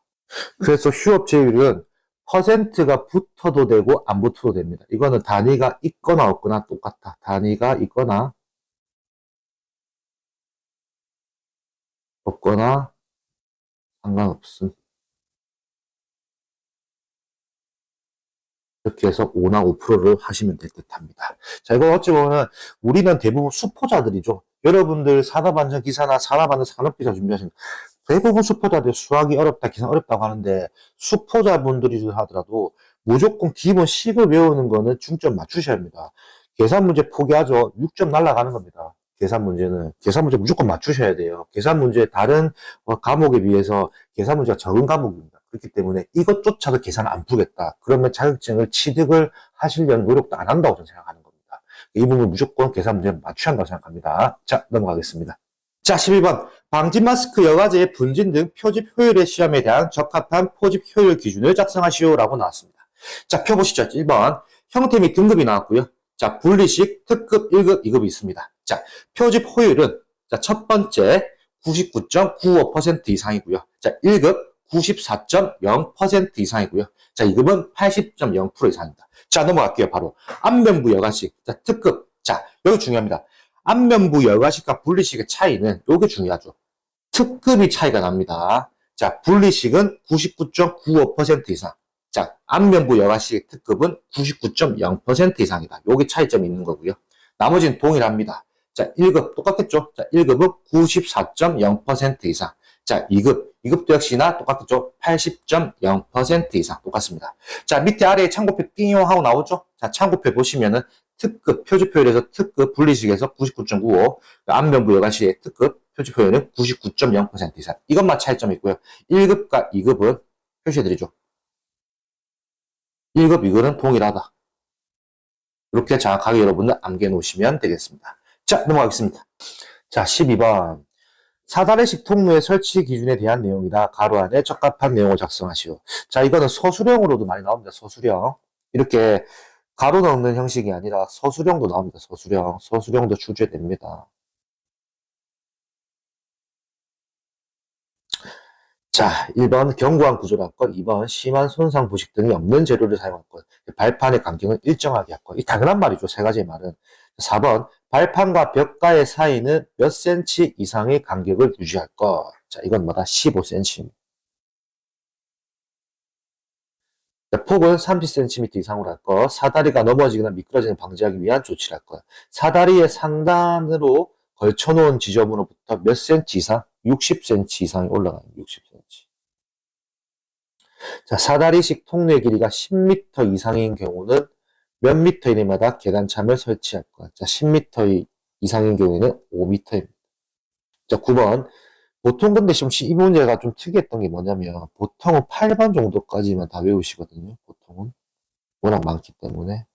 그래서 휴업 제휴율은 퍼센트가 붙어도 되고 안 붙어도 됩니다. 이거는 단위가 있거나 없거나 똑같아. 단위가 있거나 없거나 상관없음. 이렇게 해서 5나 5%를 하시면 될 듯합니다. 자, 이거 어찌 보면 우리는 대부분 수포자들이죠. 여러분들 산업안전 기사나 산업안전 산업기사 준비하시는 대부분 수포자들 수학이 어렵다, 기사 어렵다고 하는데 수포자분들이 하더라도 무조건 기본 식을 외우는 거는 중점 맞추셔야 합니다. 계산 문제 포기하죠. 6점 날라가는 겁니다. 계산 문제는 계산 문제 무조건 맞추셔야 돼요. 계산 문제 다른 과목에 비해서 계산 문제가 적은 과목입니다. 그렇기 때문에 이것조차도 계산 안 푸겠다. 그러면 자격증을 취득을 하시려는 노력도 안 한다고 저는 생각하는 겁니다. 이 부분 무조건 계산 문제는 맞춰야 한다고 생각합니다. 자, 넘어가겠습니다. 자, 12번. 방진 마스크 여과제의 분진 등 표집 효율의 시험에 대한 적합한 포집 효율 기준을 작성하시오라고 나왔습니다. 자, 펴보시죠. 1번. 형태 및 등급이 나왔고요. 자, 분리식, 특급, 1급, 2급이 있습니다. 자, 표집 효율은 자, 첫 번째 99.95% 이상이고요. 자, 1급 94.0% 이상이고요. 자, 2급은 80.0% 이상입니다. 자, 넘어갈게요. 바로 안면부 여과식. 자, 특급. 자, 여기 중요합니다. 안면부 열과식과 분리식의 차이는 요게 중요하죠. 특급이 차이가 납니다. 자, 분리식은 99.95% 이상. 자, 안면부 열과식의 특급은 99.0% 이상이다. 요게 차이점이 있는 거고요. 나머지는 동일합니다. 자, 1급 똑같겠죠? 자, 1급은 94.0% 이상. 자, 2급도 역시나 똑같겠죠? 80.0% 이상 똑같습니다. 자, 밑에 아래에 참고표 띵용 하고 나오죠? 자, 참고표 보시면은 특급, 표준표현에서 특급, 분리식에서 99.95, 안면부 열과식의 특급, 표준표현은 99.0% 이상. 이것만 차이점이 있고요. 1급과 2급은 표시해드리죠. 1급, 2급은 동일하다. 이렇게 정확하게 여러분들 암기해 놓으시면 되겠습니다. 자, 넘어가겠습니다. 자, 12번. 사다리식 통로의 설치 기준에 대한 내용이다. 가로 안에 적합한 내용을 작성하시오. 자, 이거는 서술형으로도 많이 나옵니다. 서술형. 이렇게 가로 넣는 형식이 아니라 서술형도 나옵니다. 서술형. 서술형도 출제됩니다. 자, 1번 견고한 구조로 할 것, 2번 심한 손상 부식 등이 없는 재료를 사용할 것, 발판의 간격은 일정하게 할 것. 이 당연한 말이죠. 세 가지의 말은. 4번 발판과 벽가의 사이는 몇 cm 이상의 간격을 유지할 것. 자, 이건 뭐다? 15cm. 자, 폭은 30cm 이상으로 할 것. 사다리가 넘어지거나 미끄러지는 방지하기 위한 조치를 할 것. 사다리의 상단으로 걸쳐놓은 지점으로부터 몇 cm 이상? 60cm 이상이 올라가요. 60cm. 자, 사다리식 통로의 길이가 10m 이상인 경우는 몇 미터 이내마다 계단참을 설치할 것. 자, 10m 이상인 경우에는 5m입니다. 자, 9번. 보통 근데 이 문제가 좀 특이했던 게 뭐냐면, 보통은 8번 정도까지만 다 외우시거든요. 보통은. 워낙 많기 때문에.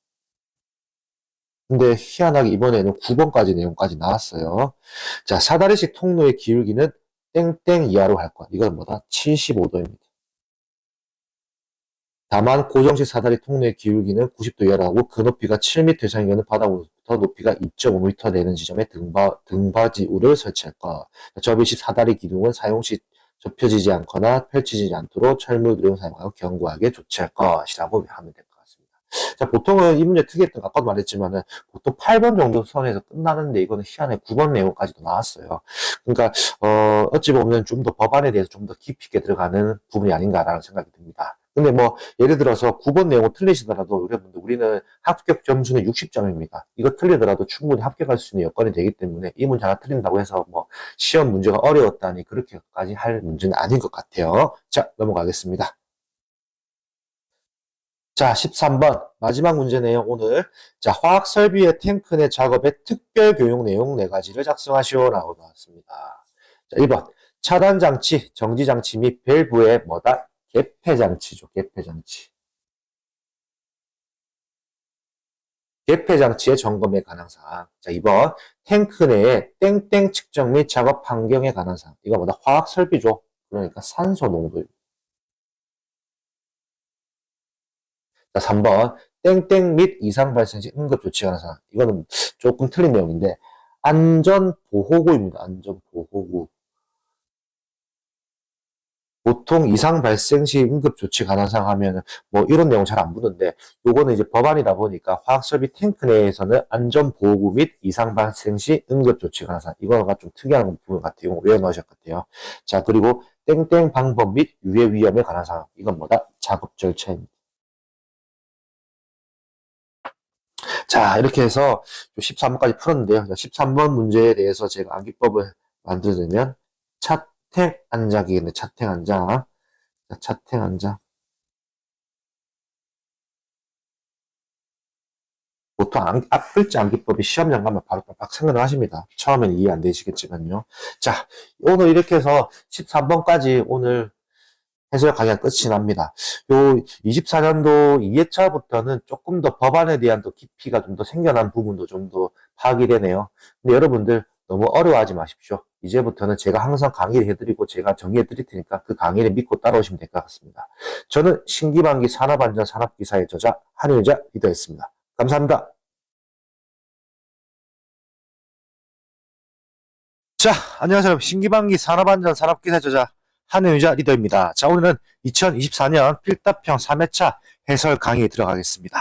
근데 희한하게 이번에는 9번까지 내용까지 나왔어요. 자, 사다리식 통로의 기울기는 땡땡 이하로 할 것. 이건 뭐다? 75도입니다. 다만 고정식 사다리 통로의 기울기는 90도 이하로 하고 그 높이가 7m 이상인 경우는 바닥으로부터 높이가 2.5m 되는 지점에 등받이울을 설치할 것. 접이식 사다리 기둥은 사용 시 접혀지지 않거나 펼치지 않도록 철물 그림을 사용하고 견고하게 조치할 것이라고 하면 될 것 같습니다. 자, 보통은 이 문제 특이했던 거 아까도 말했지만은 보통 8번 정도 선에서 끝나는데 이거는 희한해 9번 내용까지도 나왔어요. 그러니까 어찌 보면 좀 더 법안에 대해서 좀 더 깊이 있게 들어가는 부분이 아닌가라는 생각이 듭니다. 근데 뭐 예를 들어서 9번 내용을 틀리시더라도 여러분들 우리는 합격 점수는 60점입니다. 이거 틀리더라도 충분히 합격할 수 있는 여건이 되기 때문에 이 문제 하나 틀린다고 해서 뭐 시험 문제가 어려웠다니 그렇게까지 할 문제는 아닌 것 같아요. 자, 넘어가겠습니다. 자, 13번 마지막 문제네요. 오늘 자, 화학 설비의 탱크 내 작업의 특별 교육 내용 4가지를 작성하시오라고 나왔습니다. 자, 1번 차단 장치, 정지 장치 및 밸브의 뭐다? 개폐 장치죠. 개폐 장치. 개폐 장치의 점검에 관한 사항. 자, 2번 탱크 내에 땡땡 측정 및 작업 환경에 관한 사항. 이거 뭐다? 화학 설비죠. 그러니까 산소 농도입니다. 자, 3번 땡땡 및 이상 발생 시 응급 조치에 관한 사항. 이거는 조금 틀린 내용인데 안전보호구입니다. 안전보호구. 보통 이상 발생 시 응급 조치 관한 사항 하면 뭐 이런 내용 잘 안 붙는데 요거는 이제 법안이다 보니까 화학설비 탱크 내에서는 안전보호구 및 이상 발생 시 응급 조치 관한 사항. 이거가 좀 특이한 부분 같아요. 외워 넣으셨 같아요. 자, 그리고 땡땡 방법 및 유해 위험에 관한 사항. 이건 뭐다? 작업 절차입니다. 자, 이렇게 해서 13번까지 풀었는데요. 13번 문제에 대해서 제가 암기법을 만들어드리면 차택 안작이겠네. 차택 안작. 차택 안작. 보통 앞글자 암기법이 시험장 가면 바로 빡 생각을 하십니다. 처음에는 이해 안 되시겠지만요. 자, 오늘 이렇게 해서 13번까지 오늘 해설 강의가 끝이 납니다. 요 24년도 2회차부터는 조금 더 법안에 대한 더 깊이가 좀 더 생겨난 부분도 좀 더 파악이 되네요. 근데 여러분들 너무 어려워하지 마십시오. 이제부터는 제가 항상 강의를 해드리고 제가 정리해 드릴 테니까 그 강의를 믿고 따라오시면 될 것 같습니다. 저는 신기반기 산업안전 산업기사의 저자 한효자 리더였습니다. 감사합니다. 자, 안녕하세요. 신기반기 산업안전 산업기사 저자 한효자 리더입니다. 자, 오늘은 2024년 필답형 3회차 해설 강의에 들어가겠습니다.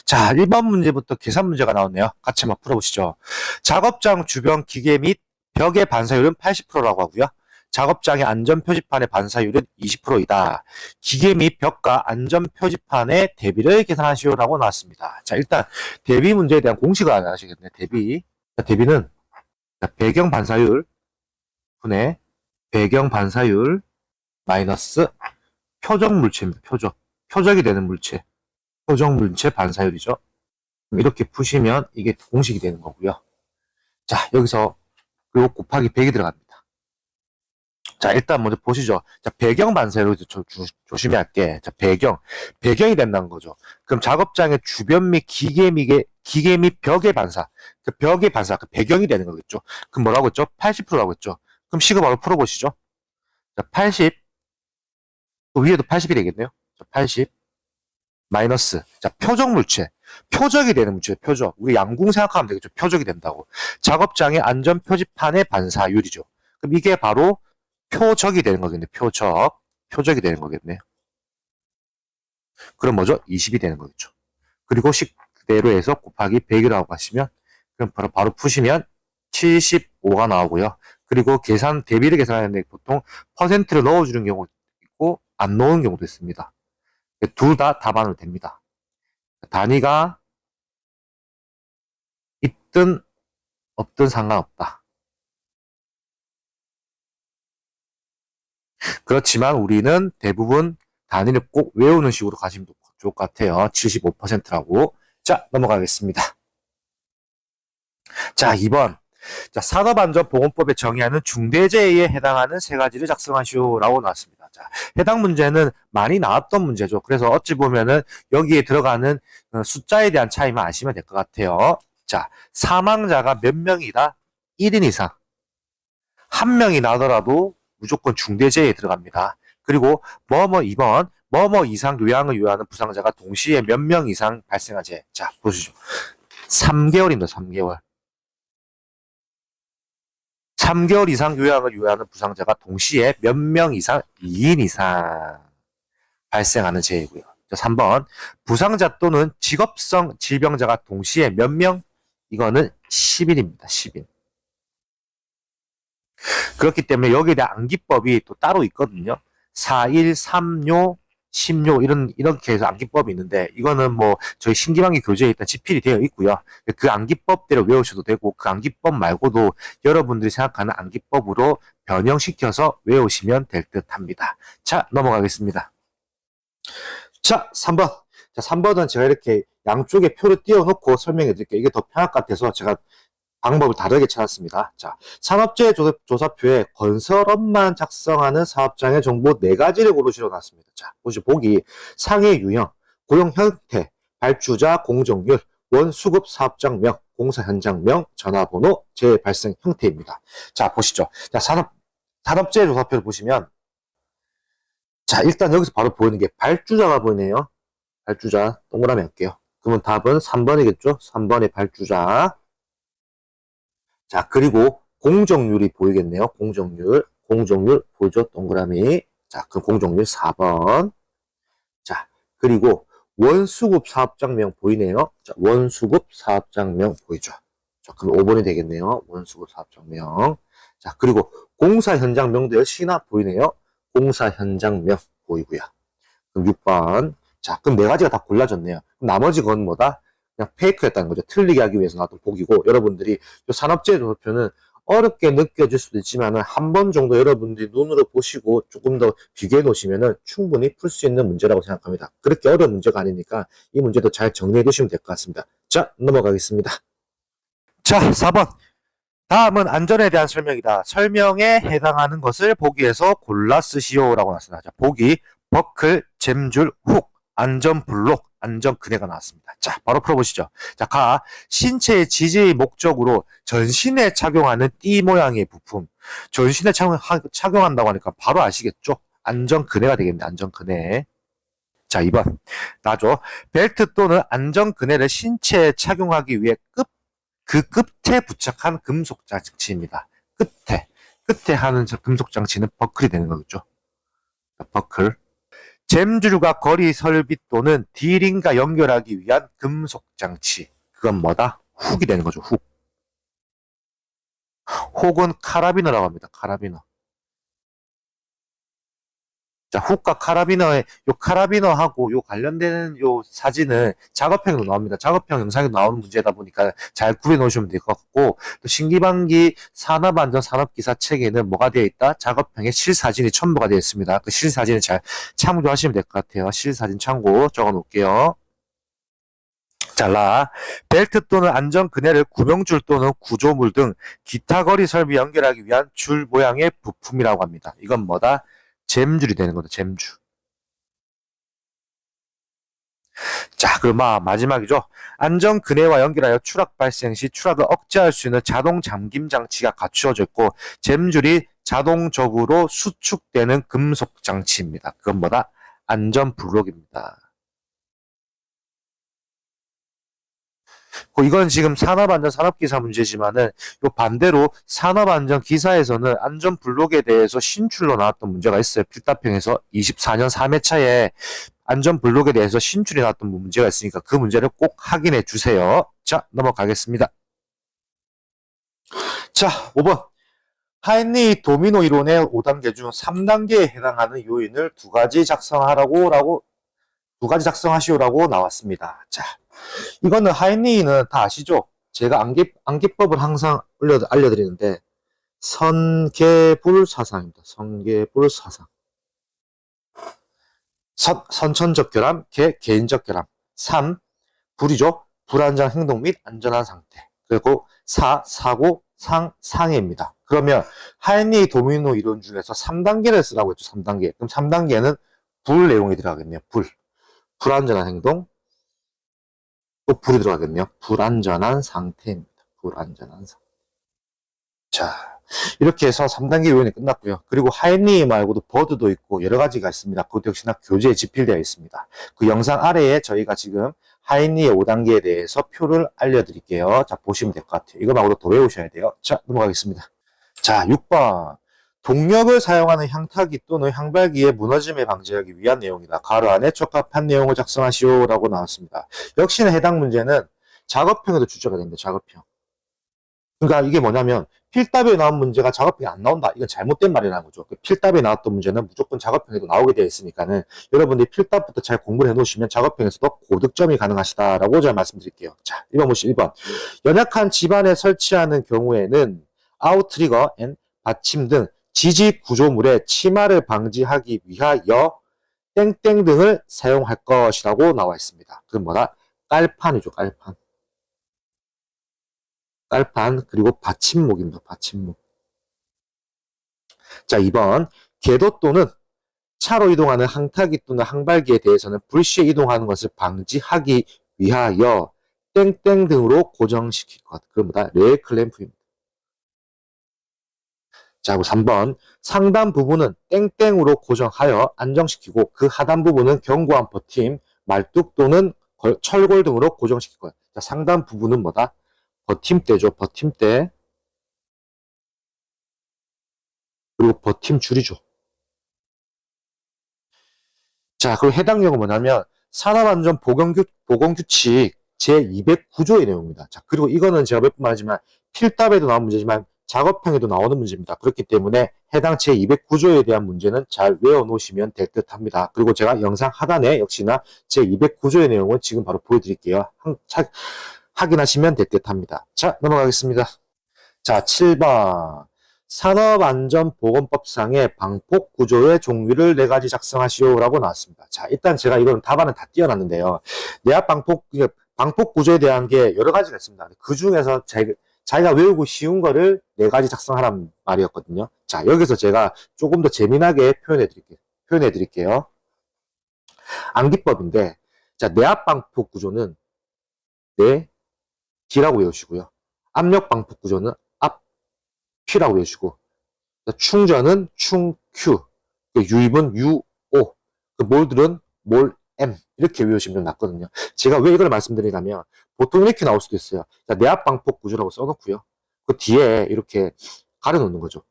자, 1번 문제부터 계산 문제가 나왔네요. 같이 한번 풀어보시죠. 작업장 주변 기계 및 벽의 반사율은 80%라고 하고요. 작업장의 안전표지판의 반사율은 20%이다. 기계 및 벽과 안전표지판의 대비를 계산하시오라고 나왔습니다. 자, 일단 대비 문제에 대한 공식을 알아야시겠네. 대비. 자, 대비는 배경 반사율 분의 배경 반사율 마이너스 표적 물체입니다. 표적이 되는 물체. 표적 물체 반사율이죠. 이렇게 푸시면 이게 공식이 되는 거고요. 자, 여기서 그리고 곱하기 100이 들어갑니다. 자, 일단 먼저 보시죠. 자, 배경 반사율 조심히 할게. 자, 배경이 된다는 거죠. 그럼 작업장의 주변 및 기계 및 벽의 반사. 그 벽의 반사, 그 배경이 되는 거겠죠. 그럼 뭐라고 했죠? 80%라고 했죠. 그럼 식을 바로 풀어보시죠. 자, 80. 또 위에도 80이 되겠네요. 자, 80. 마이너스. 자, 표적 물체. 표적이 되는 물체, 표적. 우리 양궁 생각하면 되겠죠. 표적이 된다고. 작업장의 안전 표지판의 반사율이죠. 그럼 이게 바로 표적이 되는 거겠네. 표적이 되는 거겠네. 그럼 뭐죠? 20이 되는 거겠죠. 그리고 식 그대로 해서 곱하기 100이라고 하시면 그럼 바로 푸시면 75가 나오고요. 그리고 대비를 계산하는데 보통 퍼센트를 넣어주는 경우도 있고 안 넣는 경우도 있습니다. 둘 다 답안으로 됩니다. 단위가 있든 없든 상관없다. 그렇지만 우리는 대부분 단위를 꼭 외우는 식으로 가시면 좋을 것 같아요. 75%라고. 자, 넘어가겠습니다. 자, 2번. 자, 산업안전보건법에 정의하는 중대재해에 해당하는 세 가지를 작성하시오라고 나왔습니다. 자, 해당 문제는 많이 나왔던 문제죠. 그래서 어찌 보면은 여기에 들어가는 숫자에 대한 차이만 아시면 될 것 같아요. 자, 사망자가 몇 명이다? 1인 이상. 한 명이 나더라도 무조건 중대재해에 들어갑니다. 그리고 2번 이상 요양을 요하는 부상자가 동시에 몇 명 이상 발생하지. 자, 보시죠. 3개월입니다. 3개월. 3개월 이상 요양을 요하는 부상자가 동시에 몇 명 이상, 2인 이상 발생하는 재해고요. 3번 부상자 또는 직업성 질병자가 동시에 몇 명? 이거는 10인입니다. 10인. 그렇기 때문에 여기에 대한 암기법이 또 따로 있거든요. 4일, 3요, 10요 이렇게 해서 암기법이 있는데 이거는 뭐 저희 신기방기 교재에 일단 집필이 되어 있고요. 그 암기법대로 외우셔도 되고 그 암기법 말고도 여러분들이 생각하는 암기법으로 변형시켜서 외우시면 될 듯합니다. 자, 넘어가겠습니다. 자, 3번. 자, 3번은 제가 이렇게 양쪽에 표를 띄워놓고 설명해 드릴게요. 이게 더 편할 것 같아서 제가 방법을 다르게 찾았습니다. 자, 산업재해 조사표에 건설업만 작성하는 사업장의 정보 4가지를 고르시러 갔습니다. 자, 보기 상해 유형, 고용 형태, 발주자 공정률, 원수급 사업장명, 공사 현장명, 전화번호, 재해 발생 형태입니다. 자, 보시죠. 자, 산업재해 조사표를 보시면 자, 일단 여기서 바로 보이는 게 발주자가 보이네요. 발주자 동그라미 할게요. 그러면 답은 3번이겠죠? 3번의 발주자. 자, 그리고 공정률이 보이겠네요. 공정률 보이죠? 동그라미. 자, 그럼 공정률 4번. 자, 그리고 원수급 사업장명 보이네요. 자, 원수급 사업장명 보이죠? 자, 그럼 5번이 되겠네요. 원수급 사업장명. 자, 그리고 공사 현장명도 역시나 보이네요. 공사 현장명 보이고요. 그럼 6번. 자, 그럼 4가지가 다 골라졌네요. 그럼 나머지 건 뭐다? 그냥 페이크였다는 거죠. 틀리게 하기 위해서 나왔던 보기고 여러분들이 이 산업재해 조사표는 어렵게 느껴질 수도 있지만 한 번 정도 여러분들이 눈으로 보시고 조금 더 비교해 놓으시면 충분히 풀 수 있는 문제라고 생각합니다. 그렇게 어려운 문제가 아니니까 이 문제도 잘 정리해 두시면 될 것 같습니다. 자, 넘어가겠습니다. 자, 4번. 다음은 안전에 대한 설명이다. 설명에 해당하는 것을 보기에서 골라 쓰시오라고 나왔습니다. 자, 보기, 버클, 잼줄, 훅, 안전블록, 안전그네가 나왔습니다. 자, 바로 풀어보시죠. 자, 신체의 지지의 목적으로 전신에 착용하는 띠 모양의 부품. 전신에 착용한다고 하니까 바로 아시겠죠? 안전그네가 되겠네, 안전그네. 자, 2번. 나죠. 벨트 또는 안전그네를 신체에 착용하기 위해 그 끝에 부착한 금속 장치입니다. 끝에 하는 금속 장치는 버클이 되는 거겠죠. 버클. 잼줄과 거리 설비 또는 D링과 연결하기 위한 금속 장치. 그건 뭐다? 훅이 되는 거죠. 훅. 혹은 카라비너라고 합니다. 카라비너. 자, 훅과 카라비너의 요 카라비너하고 요 관련되는 요 사진은 작업형으로 나옵니다. 작업형 영상에 나오는 문제다 보니까 잘 구해 놓으시면 될 것 같고, 또 신기반기 산업안전 산업기사 책에는 뭐가 되어 있다? 작업형의 실사진이 첨부가 되어 있습니다. 그 실사진을 잘 참고하시면 될 것 같아요. 실사진 참고 적어 놓을게요. 잘라. 벨트 또는 안전 그네를 구명줄 또는 구조물 등 기타 거리 설비 연결하기 위한 줄 모양의 부품이라고 합니다. 이건 뭐다? 잼줄이 되는 거다. 잼줄. 자, 그럼 마지막이죠. 안전 그네와 연결하여 추락 발생 시 추락을 억제할 수 있는 자동 잠김 장치가 갖추어져 있고, 잼줄이 자동적으로 수축되는 금속 장치입니다. 그건 뭐다? 안전 블록입니다. 이건 지금 산업안전 산업기사 문제지만은, 요 반대로 산업안전 기사에서는 안전 블록에 대해서 신출로 나왔던 문제가 있어요. 필답형에서 24년 3회차에 안전 블록에 대해서 신출이 나왔던 문제가 있으니까 그 문제를 꼭 확인해 주세요. 자, 넘어가겠습니다. 자, 5번. 하인리 도미노 이론의 5단계 중 3단계에 해당하는 요인을 두 가지 작성하시오라고 나왔습니다. 자, 이거는 하인리는 다 아시죠? 제가 암기법을 항상 알려드리는데, 선계불 사상입니다. 선계불 사상. 선천적 결함, 개인적 결함. 3. 불이죠. 불안전 행동 및 안전한 상태. 그리고 4. 사고, 상해입니다. 그러면 하인리 도미노 이론 중에서 3단계를 쓰라고 했죠. 3단계. 그럼 3단계는 불 내용이 들어가겠네요. 불안전한 행동. 또 불이 들어가겠네요. 불안전한 상태입니다. 불안전한 상태. 자, 이렇게 해서 3단계 요인이 끝났고요. 그리고 하인리 말고도 버드도 있고 여러 가지가 있습니다. 그것도 역시나 교재에 집필되어 있습니다. 그 영상 아래에 저희가 지금 하인리의 5단계에 대해서 표를 알려드릴게요. 자, 보시면 될 것 같아요. 이거 말고도 더 외우셔야 돼요. 자, 넘어가겠습니다. 자, 6번. 동력을 사용하는 향타기 또는 향발기의 무너짐을 방지하기 위한 내용이다. 가로 안에 적합한 내용을 작성하시오라고 나왔습니다. 역시나 해당 문제는 작업형에도 출제가 됩니다. 작업형. 그러니까 이게 뭐냐면 필답에 나온 문제가 작업형에 안 나온다. 이건 잘못된 말이라는 거죠. 필답에 나왔던 문제는 무조건 작업형에도 나오게 되어 있으니까는 여러분들이 필답부터 잘 공부를 해놓으시면 작업형에서도 고득점이 가능하시다라고 제가 말씀드릴게요. 자, 1번 보시죠. 1번. 연약한 집안에 설치하는 경우에는 아웃트리거, 받침 등 지지 구조물의 침하를 방지하기 위하여 땡땡 등을 사용할 것이라고 나와 있습니다. 그건 뭐다? 깔판이죠. 깔판 그리고 받침목입니다. 받침목. 자, 2번. 궤도 또는 차로 이동하는 항타기 또는 항발기에 대해서는 불시에 이동하는 것을 방지하기 위하여 땡땡 등으로 고정시킬 것. 그건 뭐다? 레일 클램프입니다. 자, 3번. 상단 부분은 땡땡으로 고정하여 안정시키고 그 하단 부분은 견고한 버팀, 말뚝 또는 철골 등으로 고정시킬 것. 자, 상단 부분은 뭐다? 버팀대죠. 버팀대. 그리고 버팀줄이죠. 자, 그리고 해당 내용은 뭐냐면 산업안전 보건규칙 제209조의 내용입니다. 자, 그리고 이거는 제가 몇 번 말하지만 필답에도 나온 문제지만 작업형에도 나오는 문제입니다. 그렇기 때문에 해당 제209조에 대한 문제는 잘 외워놓으시면 될 듯 합니다. 그리고 제가 영상 하단에 역시나 제209조의 내용을 지금 바로 보여드릴게요. 확인하시면 될 듯 합니다. 자, 넘어가겠습니다. 자, 7번. 산업안전보건법상의 방폭구조의 종류를 4가지 작성하시오라고 나왔습니다. 자, 일단 제가 이건 답안은 다 띄워놨는데요. 내압 방폭구조에 대한 게 여러 가지가 있습니다. 그 중에서 자기가 외우고 쉬운 거를 4가지 작성하란 말이었거든요. 자, 여기서 제가 조금 더 재미나게 표현해 드릴게요. 암기법인데, 자, 내압 방폭구조는 D라고 외우시고요. 압력 방폭구조는 Q라고 외우시고, 충전은 충Q, 유입은 UO, 몰들은 몰M 이렇게 외우시면 좀 낫거든요. 제가 왜 이걸 말씀드리냐면 보통 이렇게 나올 수도 있어요. 내압 방폭 구조라고 써놓고요. 그 뒤에 이렇게 가려놓는 거죠.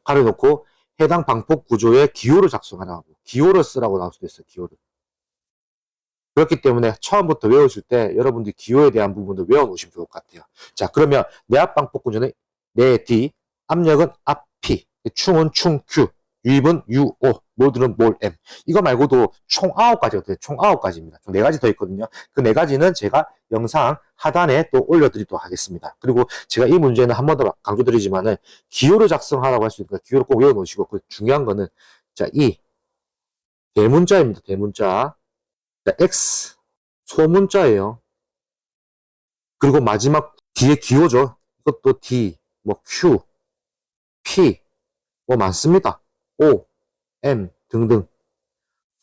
가려놓고 해당 방폭 구조의 기호를 작성하라고. 기호를 쓰라고 나올 수도 있어요. 기호를. 그렇기 때문에 처음부터 외우실 때 여러분들이 기호에 대한 부분도 외워놓으시면 좋을 것 같아요. 자, 그러면 내압 방폭 구조는 내 D, 압력은 압 P, 충은 충 Q, 유입은 UO, 몰들은 몰 M. 이거 말고도 총 9가지거든요. 총 9가지입니다. 총 4가지 더 있거든요. 그 4가지는 제가 영상 하단에 또 올려드리도록 하겠습니다. 그리고 제가 이 문제는 한 번 더 강조드리지만은 기호를 작성하라고 할 수 있으니까 기호를 꼭 외워놓으시고, 그 중요한 거는 자, 이 대문자입니다. 대문자. 자, X 소문자예요. 그리고 마지막 뒤에 기호죠. 이것도 D, 뭐 Q, P, 뭐 많습니다. O, M 등등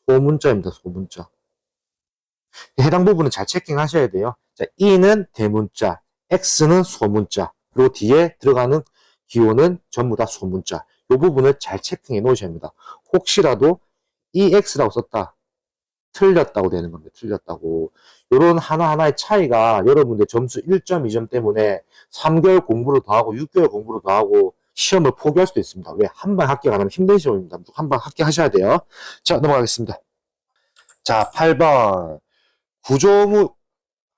소문자입니다. 소문자. 해당 부분은 잘 체킹하셔야 돼요. 자, E는 대문자, X는 소문자, 그리고 뒤에 들어가는 기호는 전부 다 소문자. 이 부분을 잘 체킹해 놓으셔야 합니다. 혹시라도 EX라고 썼다. 틀렸다고 되는 겁니다. 틀렸다고. 이런 하나하나의 차이가 여러분들 점수 1점, 2점 때문에 3개월 공부를 더 하고 6개월 공부를 더 하고 시험을 포기할 수도 있습니다. 왜? 한 번 합격 안 하면 힘든 시험입니다. 한 번 합격하셔야 돼요. 자, 넘어가겠습니다. 자, 8번. 구조물,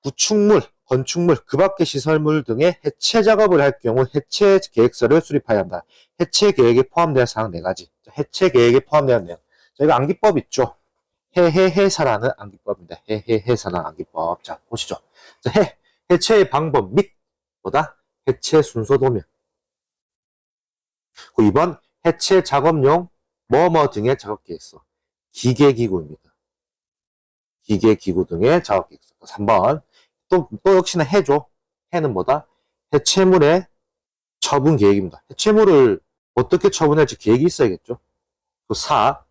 구축물, 건축물, 그 밖의 시설물 등의 해체 작업을 할 경우 해체 계획서를 수립해야 한다. 해체 계획에 포함되는 사항 4가지. 해체 계획에 포함되는 내용. 저희가 암기법 있죠. 해해해사라는 암기법입니다. 해해해사라는 암기법. 자, 보시죠. 자, 해체의 방법 및 뭐다? 해체 순서 도면. 2번 해체 작업용 뭐뭐 등의 작업 계획서. 기계기구입니다. 기계기구 등의 작업 계획서. 3번 또 역시나 해죠. 해는 뭐다? 해체물의 처분 계획입니다. 해체물을 어떻게 처분할지 계획이 있어야겠죠. 또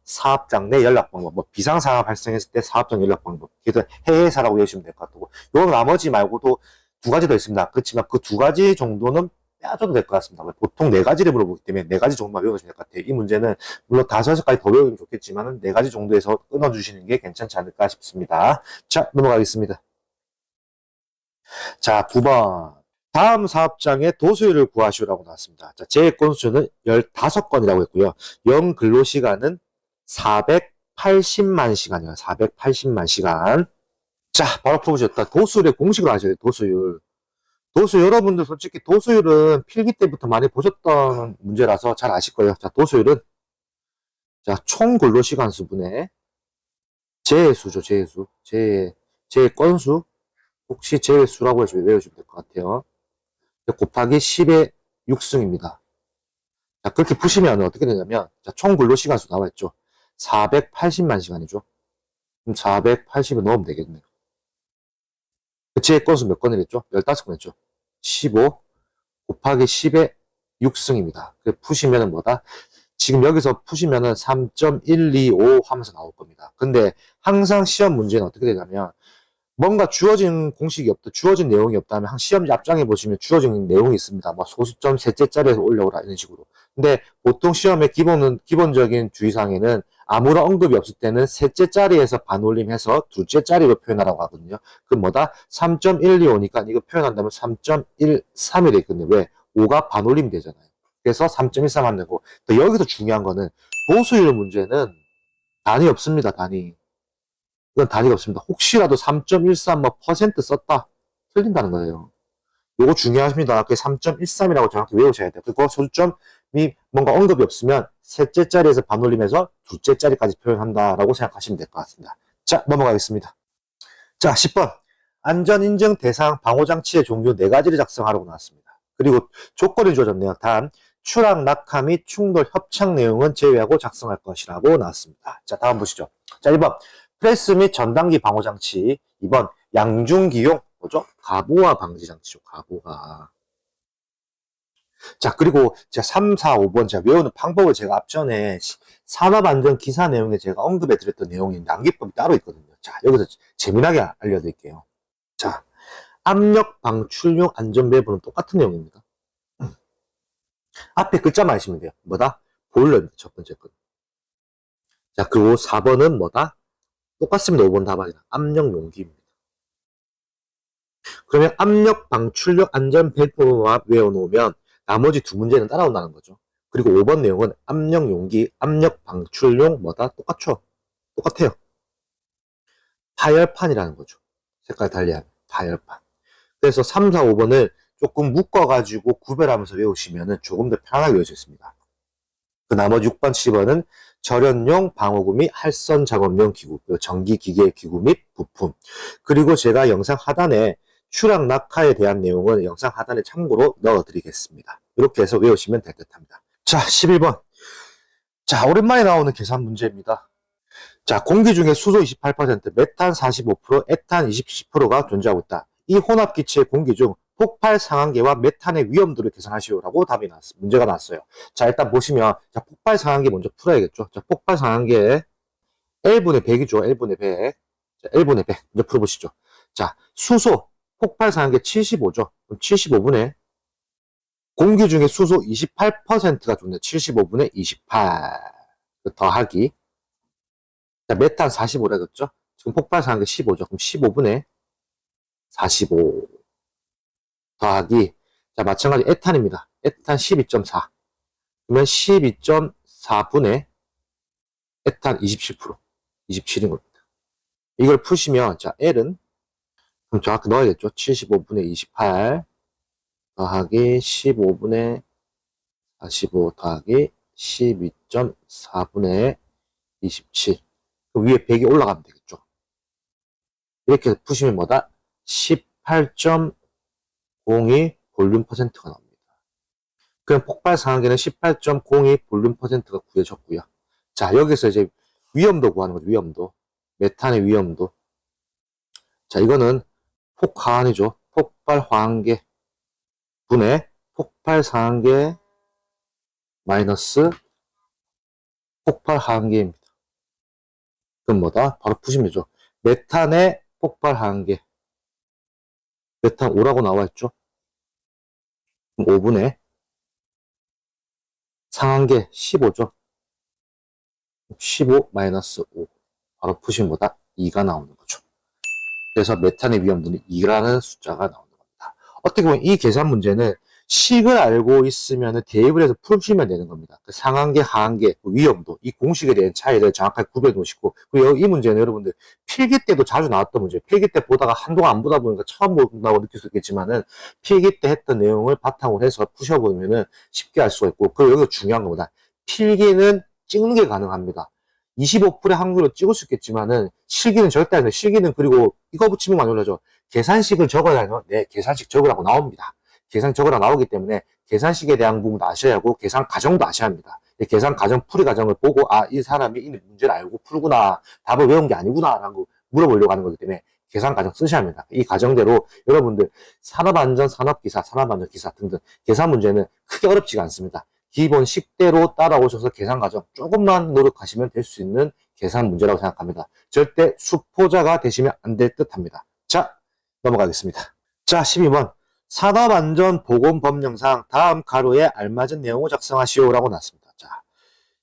사업장 내 연락 방법, 뭐 비상상황 발생했을 때 사업장 연락 방법, 그래서 해해사라고 외우시면 될 것 같고, 요 나머지 말고도 2가지 더 있습니다. 그렇지만 그 2가지 정도는 빼줘도 될 것 같습니다. 보통 4가지를 물어보기 때문에 4가지 정도만 외우시면 될 것 같아요. 이 문제는 물론 5가지 더 외우면 좋겠지만 4가지 정도에서 끊어주시는 게 괜찮지 않을까 싶습니다. 자, 넘어가겠습니다. 자, 9번. 다음 사업장의 도수율을 구하시오라고 나왔습니다. 자, 제 건수는 15건이라고 했고요. 연 근로시간은 480만 시간이에요. 480만 시간. 자, 바로 풀어보셨다. 도수율의 공식을 아셔야 돼요. 도수율. 도수 여러분들 솔직히 도수율은 필기 때부터 많이 보셨던 문제라서 잘 아실 거예요. 자, 도수율은 자, 총 근로시간 수분의 제수죠. 제수. 제 건수. 혹시 제수라고 해서 외우시면 될 것 같아요. 곱하기 10의 6승입니다. 자, 그렇게 푸시면 어떻게 되냐면, 자, 총 근로시간 수 나와있죠. 480만 시간이죠. 그럼 480을 넣으면 되겠네요. 제 건수 몇 건이랬죠? 15건 했죠. 15 곱하기 10의 6승입니다. 푸시면은 뭐다? 지금 여기서 푸시면은 3.125 하면서 나올 겁니다. 근데 항상 시험 문제는 어떻게 되냐면, 뭔가 주어진 공식이 없다, 주어진 내용이 없다면 한 시험 앞장에 보시면 주어진 내용이 있습니다. 뭐 소수점 셋째 자리에서 올려오라 이런 식으로. 근데 보통 시험의 기본적인 주의사항에는 아무런 언급이 없을 때는 셋째 자리에서 반올림해서 둘째 자리로 표현하라고 하거든요. 그럼 뭐다? 3.125니까 이거 표현한다면 3.13이 되거든요. 왜? 5가 반올림 되잖아요. 그래서 3.13 하는 거고. 여기서 중요한 거는 도수율 문제는 단위 없습니다. 단위. 이건 단위가 없습니다. 혹시라도 3.13 뭐 퍼센트 썼다 틀린다는 거예요. 요거 중요하십니다. 그게 3.13이라고 정확히 외우셔야 돼요. 그리고 소수점이 뭔가 언급이 없으면 셋째 자리에서 반올림해서 둘째 자리까지 표현한다라고 생각하시면 될 것 같습니다. 자, 넘어가겠습니다. 자, 10번 안전인증 대상 방호장치의 종류 4가지를 작성하라고 나왔습니다. 그리고 조건이 주어졌네요. 단 추락, 낙하 및 충돌, 협착 내용은 제외하고 작성할 것이라고 나왔습니다. 자, 다음 보시죠. 자, 1번 프레스 및 전단기 방호장치. 2번 양중기용 뭐죠? 가부화 방지장치죠. 가부화. 자, 그리고 제가 3, 4, 5번 제가 외우는 방법을 제가 앞전에 산업안전 기사 내용에 제가 언급해 드렸던 내용인데 암기법이 따로 있거든요. 자, 여기서 재미나게 알려드릴게요. 자, 압력 방출용 안전배부는 똑같은 내용입니다. 앞에 글자만 아시면 돼요. 뭐다? 보일러입니다. 첫 번째 건. 자, 그리고 4번은 뭐다? 똑같습니다. 5번 답안이다. 압력 용기입니다. 그러면 압력 방출력 안전 벨트만 외워놓으면 나머지 2문제는 따라온다는 거죠. 그리고 5번 내용은 압력 용기, 압력 방출용 뭐다? 똑같아요. 파열판이라는 거죠. 색깔 달리하면 파열판. 그래서 3, 4, 5번을 조금 묶어가지고 구별하면서 외우시면 조금 더 편하게 외울 수 있습니다. 그 나머지 6번, 7번은 절연용 방어구 및 할선 작업용 기구, 전기 기계 기구 및 부품. 그리고 제가 영상 하단에 추락 낙하에 대한 내용은 영상 하단에 참고로 넣어드리겠습니다. 이렇게 해서 외우시면 될 듯합니다. 자, 11번. 자, 오랜만에 나오는 계산 문제입니다. 자, 공기 중에 수소 28%, 메탄 45%, 에탄 27%가 존재하고 있다. 이 혼합기체의 공기 중 폭발 상한계와 메탄의 위험도를 계산하시오라고 답이 나왔습니다. 문제가 나왔어요. 자, 일단 보시면, 자, 폭발 상한계 먼저 풀어야겠죠. 자, 폭발 상한계 L분의 100이죠. L분의 100. 자, L분의 100. 먼저 풀어보시죠. 자, 수소, 폭발 상한계 75죠. 그럼 75분의 공기 중에 수소 28%가 좋네. 75분의 28. 더하기. 자, 메탄 45라 그랬죠? 지금 폭발 상한계 15죠. 그럼 15분의 45. 더하기. 자, 마찬가지 에탄입니다. 에탄 12.4. 그러면 12.4분의 에탄 27%. 27인 겁니다. 이걸 푸시면, 자, L은, 그럼 정확히 넣어야겠죠? 75분의 28. 더하기 15분의 45 더하기 12.4분의 27. 그럼 위에 100이 올라가면 되겠죠. 이렇게 푸시면 뭐다? 18.02 볼륨 퍼센트가 나옵니다. 그럼 폭발 상한계는 18.02 볼륨 퍼센트가 구해졌고요. 자, 여기서 이제 위험도 구하는 거죠. 위험도. 메탄의 위험도. 자, 이거는 폭하한이죠. 폭발 화한계 분의 폭발 상한계 마이너스 폭발 하한계입니다. 그럼 뭐다? 바로 푸시면 되죠. 메탄의 폭발 하한계. 메탄 5라고 나와있죠. 그럼 5분의 상한계 15죠. 15 마이너스 5. 바로 푸시면 뭐다? 2가 나오는 거죠. 그래서 메탄의 위험도는 2라는 숫자가 나오는 겁니다. 어떻게 보면 이 계산 문제는 식을 알고 있으면 대입을 해서 푸시면 되는 겁니다. 그 상한계, 하한계, 위험도, 이 공식에 대한 차이를 정확하게 구별해 놓으시고, 그리고 이 문제는 여러분들 필기 때도 자주 나왔던 문제예요. 필기 때 보다가 한동안 안 보다 보니까 처음 본다고 느낄 수 있겠지만은, 필기 때 했던 내용을 바탕으로 해서 푸셔보면은 쉽게 알 수가 있고, 그리고 여기가 중요한 겁니다. 필기는 찍는 게 가능합니다. 25%의 확률로 찍을 수 있겠지만은, 실기는 절대 안 돼요. 실기는 그리고 이거 붙이면 안 올라죠. 계산식을 적어야 하면, 네, 계산식 적으라고 나옵니다. 계산 적으라 나오기 때문에 계산식에 대한 부분도 아셔야 하고 계산 과정도 아셔야 합니다. 계산 과정, 풀이 과정을 보고 이 사람이 이 문제를 알고 풀구나, 답을 외운 게 아니구나 라고 물어보려고 하는 거기 때문에 계산 과정 쓰셔야 합니다. 이 과정대로 여러분들 산업안전, 산업기사, 산업안전기사 등등 계산 문제는 크게 어렵지가 않습니다. 기본 식대로 따라오셔서 계산 과정 조금만 노력하시면 될 수 있는 계산 문제라고 생각합니다. 절대 수포자가 되시면 안 될 듯 합니다. 자, 넘어가겠습니다. 자, 12번. 산업안전보건법령상 다음 가로에 알맞은 내용을 작성하시오라고 나왔습니다. 자,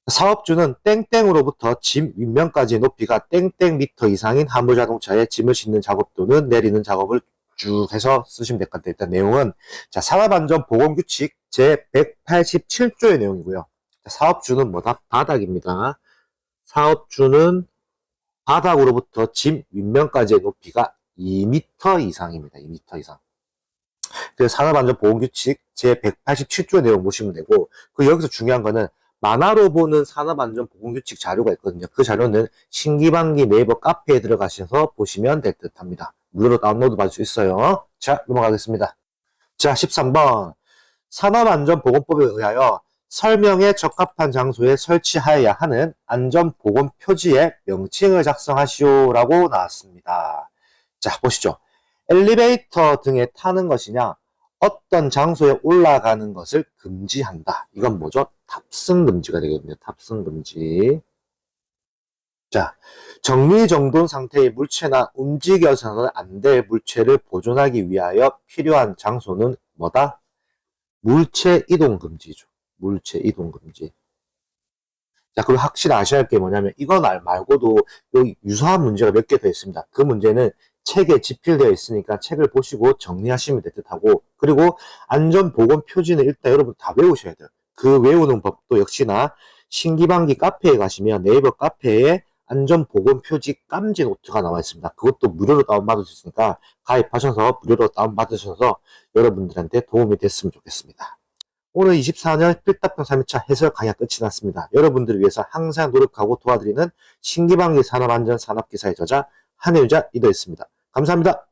사업주는 땡땡으로부터 짐 윗면까지의 높이가 땡땡 미터 이상인 화물자동차에 짐을 싣는 작업 또는 내리는 작업을 쭉 해서 쓰시면 될 것 같아요. 일단 내용은, 자, 산업안전보건규칙 제187조의 내용이고요. 자, 사업주는 뭐다? 바닥입니다. 사업주는 바닥으로부터 짐 윗면까지의 높이가 2m 이상입니다. 2m 이상. 그래서 산업안전보건규칙 제187조의 내용 보시면 되고, 그 여기서 중요한 거는 만화로 보는 산업안전보건규칙 자료가 있거든요. 그 자료는 신기반기 네이버 카페에 들어가셔서 보시면 될 듯 합니다. 무료로 다운로드 받을 수 있어요. 자, 넘어가겠습니다. 자, 13번. 산업안전보건법에 의하여 설명에 적합한 장소에 설치하여야 하는 안전보건 표지의 명칭을 작성하시오라고 나왔습니다. 자, 보시죠. 엘리베이터 등에 타는 것이냐, 어떤 장소에 올라가는 것을 금지한다. 이건 뭐죠? 탑승 금지가 되겠네요. 탑승 금지. 자, 정리정돈 상태의 물체나 움직여서는 안 될 물체를 보존하기 위하여 필요한 장소는 뭐다? 물체 이동 금지죠. 물체 이동 금지. 자, 그리고 확실히 아셔야 할 게 뭐냐면, 이건 말고도 여기 유사한 문제가 몇 개 더 있습니다. 그 문제는 책에 집필되어 있으니까 책을 보시고 정리하시면 될 듯하고, 그리고 안전보건 표지는 일단 여러분 다 외우셔야 돼요. 그 외우는 법도 역시나 신기방기 카페에 가시면 네이버 카페에 안전보건 표지 깜지 노트가 나와 있습니다. 그것도 무료로 다운받을 수 있으니까 가입하셔서 무료로 다운받으셔서 여러분들한테 도움이 됐으면 좋겠습니다. 오늘 24년 필답형 3일차 해설 강의가 끝이 났습니다. 여러분들을 위해서 항상 노력하고 도와드리는 신기방기 산업안전 산업기사의 저자 한혜유자 리더였습니다. 감사합니다.